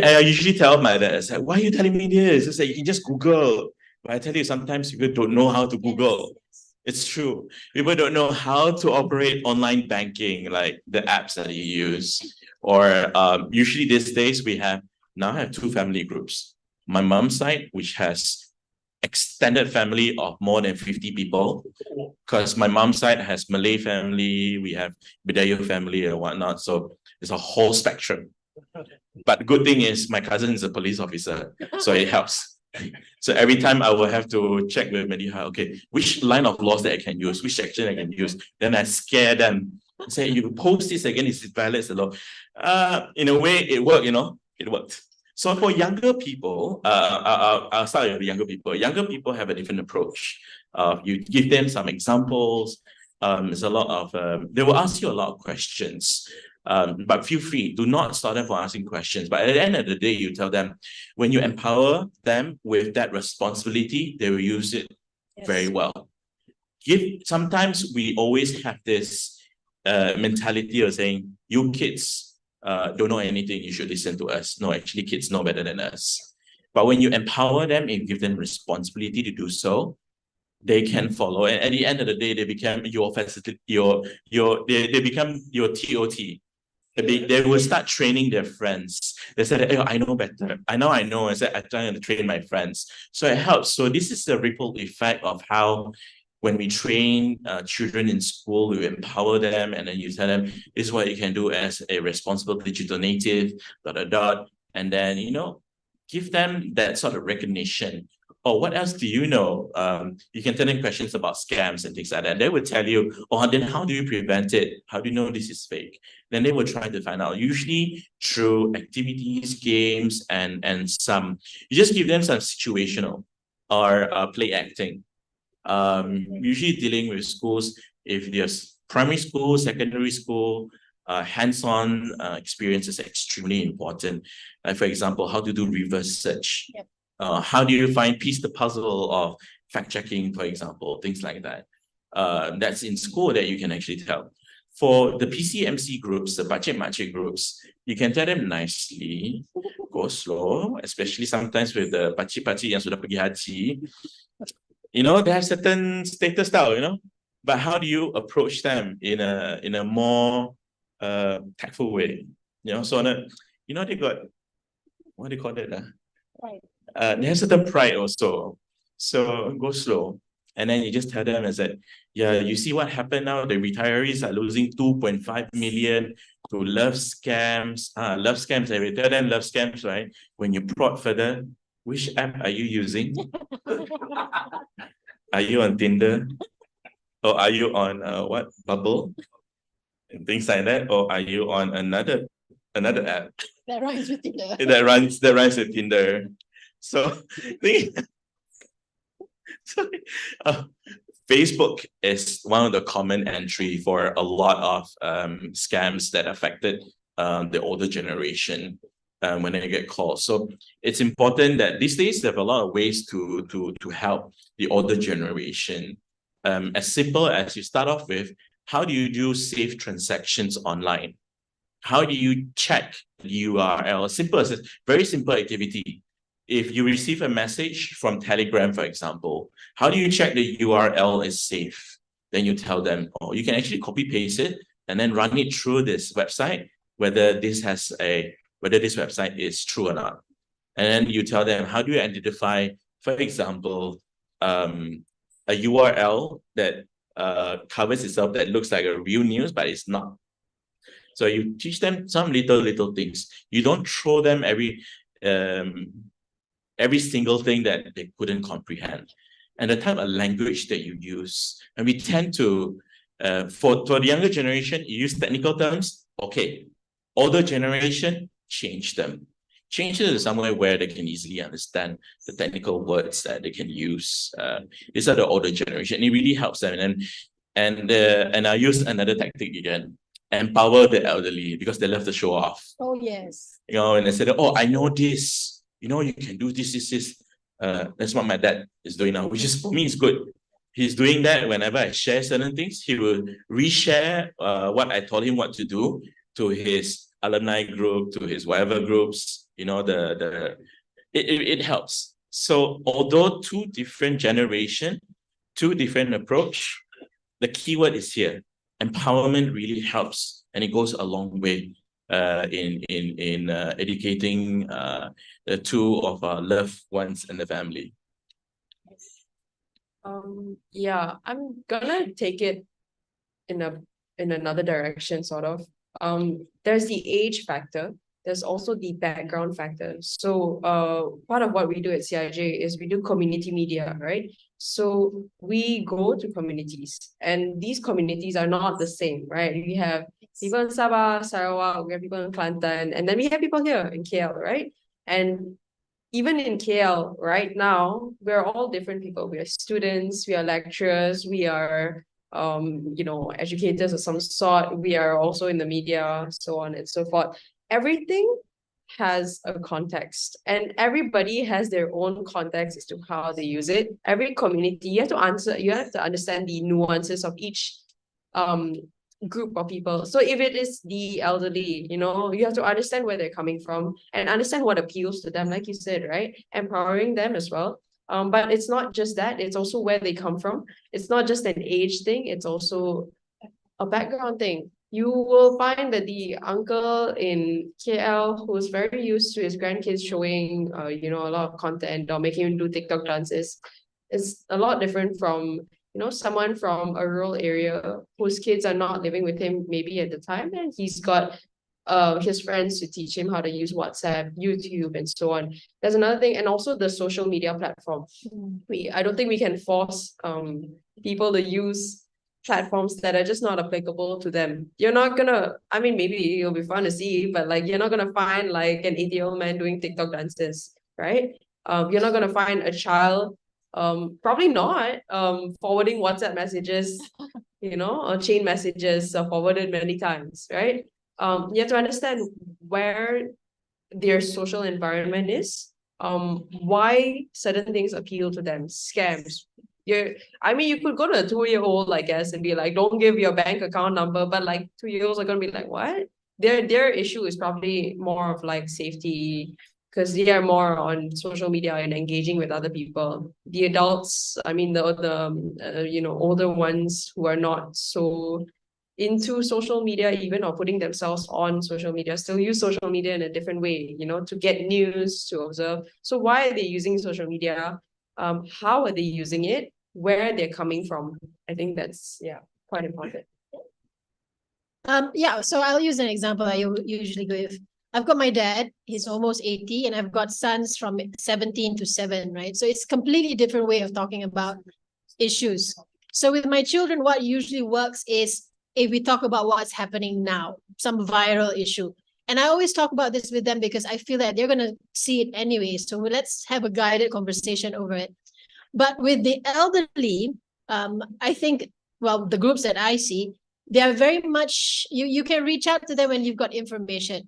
I usually tell my dad, it's like, why are you telling me this? It's like, you can just Google. But I tell you, sometimes people don't know how to Google. It's true. People don't know how to operate online banking, like the apps that you use. Or usually these days, we have 2 family groups. My mom's side, which has extended family of more than 50 people, because my mom's side has Malay family, we have Bidayu family and whatnot. So it's a whole spectrum. But the good thing is my cousin is a police officer, so it helps. So every time I will have to check with Mediha, okay, which line of laws that I can use, which section I can use. Then I scare them, say, you post this again, it violates the law. In a way, it worked, it worked. So for younger people, I'll start with younger people. Younger people have a different approach. You give them some examples. There's a lot of, they will ask you a lot of questions. But feel free, do not stop them from asking questions. But at the end of the day, you tell them, when you empower them with that responsibility, they will use it very well. Sometimes we always have this mentality of saying, you kids don't know anything, you should listen to us. No, actually, kids know better than us. But when you empower them and give them responsibility to do so, they can follow. And at the end of the day, they become your facility, they become your TOT. They will start training their friends. They said, hey, I know better. I know. I said, I'm trying to train my friends. So it helps. So this is the ripple effect of how when we train children in school, we empower them, and then you tell them, this is what you can do as a responsible digital native, ... And then, give them that sort of recognition. Oh, what else do you know? You can tell them questions about scams and things like that. They will tell you, oh, then how do you prevent it? How do you know this is fake? Then they will try to find out, usually through activities, games, and some, you just give them some situational or play acting. Usually dealing with schools, if there's primary school, secondary school, hands-on experience is extremely important. Like, for example, how to do reverse search. Yep. How do you piece the puzzle of fact-checking, for example, things like that. That's in school that you can actually tell. For the PCMC groups, the pakcik-makcik groups, you can tell them nicely, go slow, especially sometimes with the pakcik-pakcik yang sudah pergi haji. They have certain status style, But how do you approach them in a more tactful way? So that they got, what do you call it? They have certain pride also. So go slow. And then you just tell them is that, yeah, you see what happened now? The retirees are losing 2.5 million to love scams. Love scams, I will tell them love scams, right? When you prod further, which app are you using? Are you on Tinder? Or are you on what? Bubble? And things like that? Or are you on another app That rhymes with Tinder. that runs with Tinder? So Facebook is one of the common entry for a lot of scams that affected the older generation when they get calls. So it's important that these days there are a lot of ways to help the older generation. As simple as you start off with, how do you do safe transactions online? How do you check the URL? Simple as this, very simple activity. If you receive a message from Telegram, for example, how do you check the URL is safe? Then you tell them, oh, you can actually copy paste it and then run it through this website, whether this website is true or not. And then you tell them, how do you identify, for example, a URL that covers itself that looks like a real news, but it's not. So you teach them some little things. You don't throw them every single thing that they couldn't comprehend. And the type of language that you use. And we tend to, for the younger generation, you use technical terms, okay. Older generation, change them. Change it to somewhere where they can easily understand the technical words that they can use. These are the older generation. It really helps them. And I use another tactic again. Empower the elderly because they love to show off. Oh, yes. And they said, oh, I know this. You can do this. That's what my dad is doing now, which is, for me, is good. He's doing that whenever I share certain things. He will reshare what I told him what to do to his alumni group, to his whatever groups. It helps. So although two different generation, two different approach, the keyword is here. Empowerment really helps, and it goes a long way in educating the two of our loved ones in the family. Yeah, I'm gonna take it in another direction, sort of. There's the age factor. There's also the background factor. So part of what we do at CIJ is we do community media, right? So we go to communities, and these communities are not the same, right? We have people in Sabah, Sarawak, we have people in Kelantan, and then we have people here in KL, right? And even in KL right now, we're all different people. We are students, we are lecturers, we are educators of some sort. We are also in the media, so on and so forth. Everything has a context, and everybody has their own context as to how they use it. Every community, you have to understand the nuances of each group of people. So if it is the elderly, you have to understand where they're coming from and understand what appeals to them, like you said, right? Empowering them as well. But it's not just that, it's also where they come from. It's not just an age thing, it's also a background thing. You will find that the uncle in KL who's very used to his grandkids showing a lot of content or making him do TikTok dances is a lot different from someone from a rural area whose kids are not living with him maybe at the time, and he's got his friends to teach him how to use WhatsApp, YouTube, and so on. There's another thing, and also the social media platform. I don't think we can force people to use platforms that are just not applicable to them. You're not gonna, maybe it'll be fun to see, but you're not gonna find an 80-year-old man doing TikTok dances, right? You're not gonna find a child probably not forwarding WhatsApp messages, or chain messages forwarded many times, right? You have to understand where their social environment is, why certain things appeal to them. Scams. You could go to a 2-year-old, I guess, and be like, don't give your bank account number, but 2-year-olds are gonna be like, what? Their issue is probably more of safety, because they are more on social media and engaging with other people. The adults, I mean, the older ones who are not so into social media even, or putting themselves on social media, still use social media in a different way, to get news, to observe. So why are they using social media? How are they using it? Where they're coming from? I think that's quite important. Yeah, so I'll use an example I usually give. I've got my dad, he's almost 80, and I've got sons from 17 to 7, right? So it's completely different way of talking about issues. So with my children, what usually works is if we talk about what's happening now, some viral issue. And I always talk about this with them because I feel that they're going to see it anyway. So let's have a guided conversation over it. But with the elderly, I think, well, the groups that I see, they are very much, you can reach out to them when you've got information.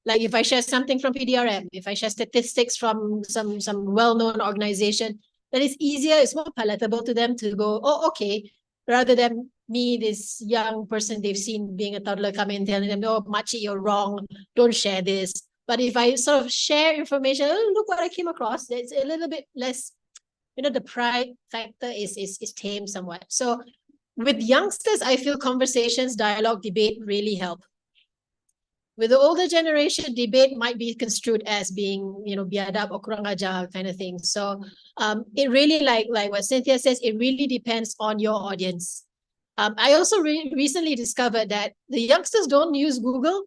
Like if I share something from PDRM, if I share statistics from some well-known organization, then it's easier, it's more palatable to them to go, oh, okay, rather than me, this young person they've seen being a toddler, come in telling them, oh, Machi, you're wrong, don't share this. But if I sort of share information, oh, look what I came across, it's a little bit less, the pride factor is tame somewhat. So with youngsters, I feel conversations, dialogue, debate really help. With the older generation, debate might be construed as being, biadab or kurang ajar kind of thing. So it really, like what Cynthia says, it really depends on your audience. I also recently discovered that the youngsters don't use Google.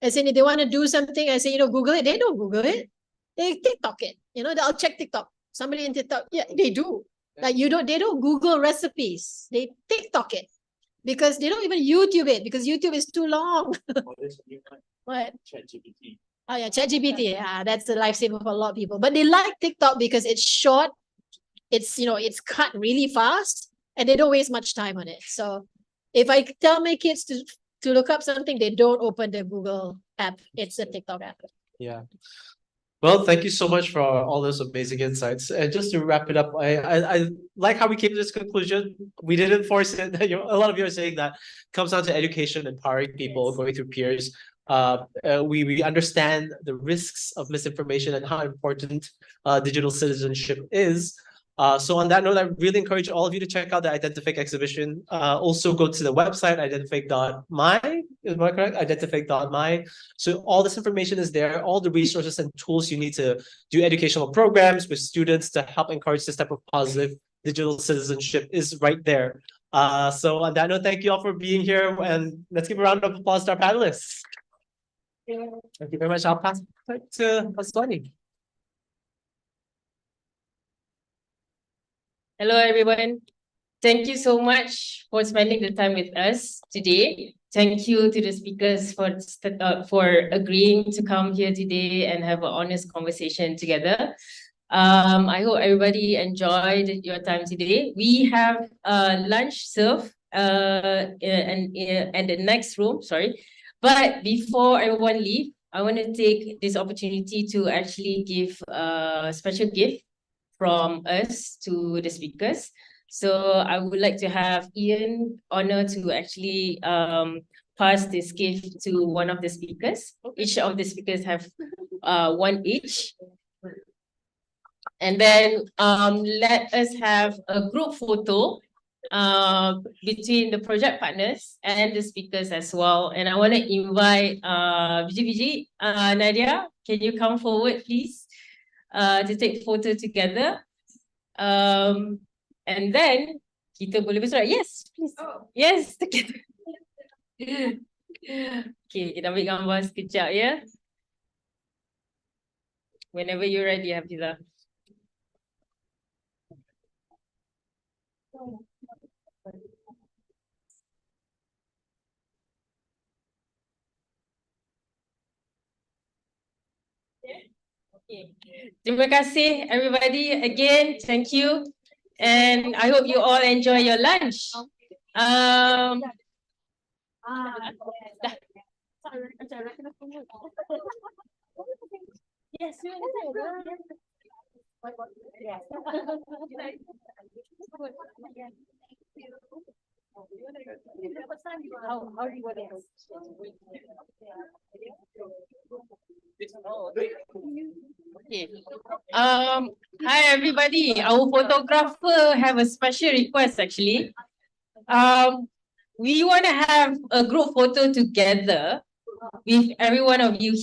As in, if they want to do something, I say, Google it. They don't Google it. They TikTok it. They'll check TikTok. Somebody in TikTok, yeah, they do. Like they don't Google recipes. They TikTok it. Because they don't even YouTube it, because YouTube is too long. What? ChatGPT. Oh yeah, ChatGPT. Yeah, that's a lifesaver for a lot of people. But they like TikTok because it's short, it's cut really fast, and they don't waste much time on it. So if I tell my kids to look up something, they don't open the Google app. It's a TikTok app. Yeah. Well, thank you so much for all those amazing insights. And just to wrap it up, I like how we came to this conclusion. We didn't force it. A lot of you are saying that comes down to education, empowering people, going through peers. We understand the risks of misinformation and how important digital citizenship is. So on that note, I really encourage all of you to check out the Identifake exhibition. Also go to the website, identifake.my, is that correct? Identifake.my. So all this information is there, all the resources and tools you need to do educational programs with students to help encourage this type of positive digital citizenship is right there. So on that note, thank you all for being here, and let's give a round of applause to our panelists. Thank you very much. I'll pass it to Aswani. Hello, everyone. Thank you so much for spending the time with us today. Thank you to the speakers for agreeing to come here today and have an honest conversation together. I hope everybody enjoyed your time today. We have lunch served in the next room, sorry. But before everyone leave, I want to take this opportunity to actually give a special gift from us to the speakers. So I would like to have Ian honor to actually pass this gift to one of the speakers. Each of the speakers have one each. And then let us have a group photo between the project partners and the speakers as well. And I want to invite Vijay, Nadia, can you come forward, please, to take photo together. And then kita boleh bersorak. Yes, please. Oh. Yes, together. Okay, kita ambil gambar sekejap ya. Whenever you're ready, Hafizah. Okay. Terima kasih everybody again. Thank you. And I hope you all enjoy your lunch. Yes. How do you want it? Okay. Hi everybody. Our photographer have a special request actually. We want to have a group photo together with every one of you here.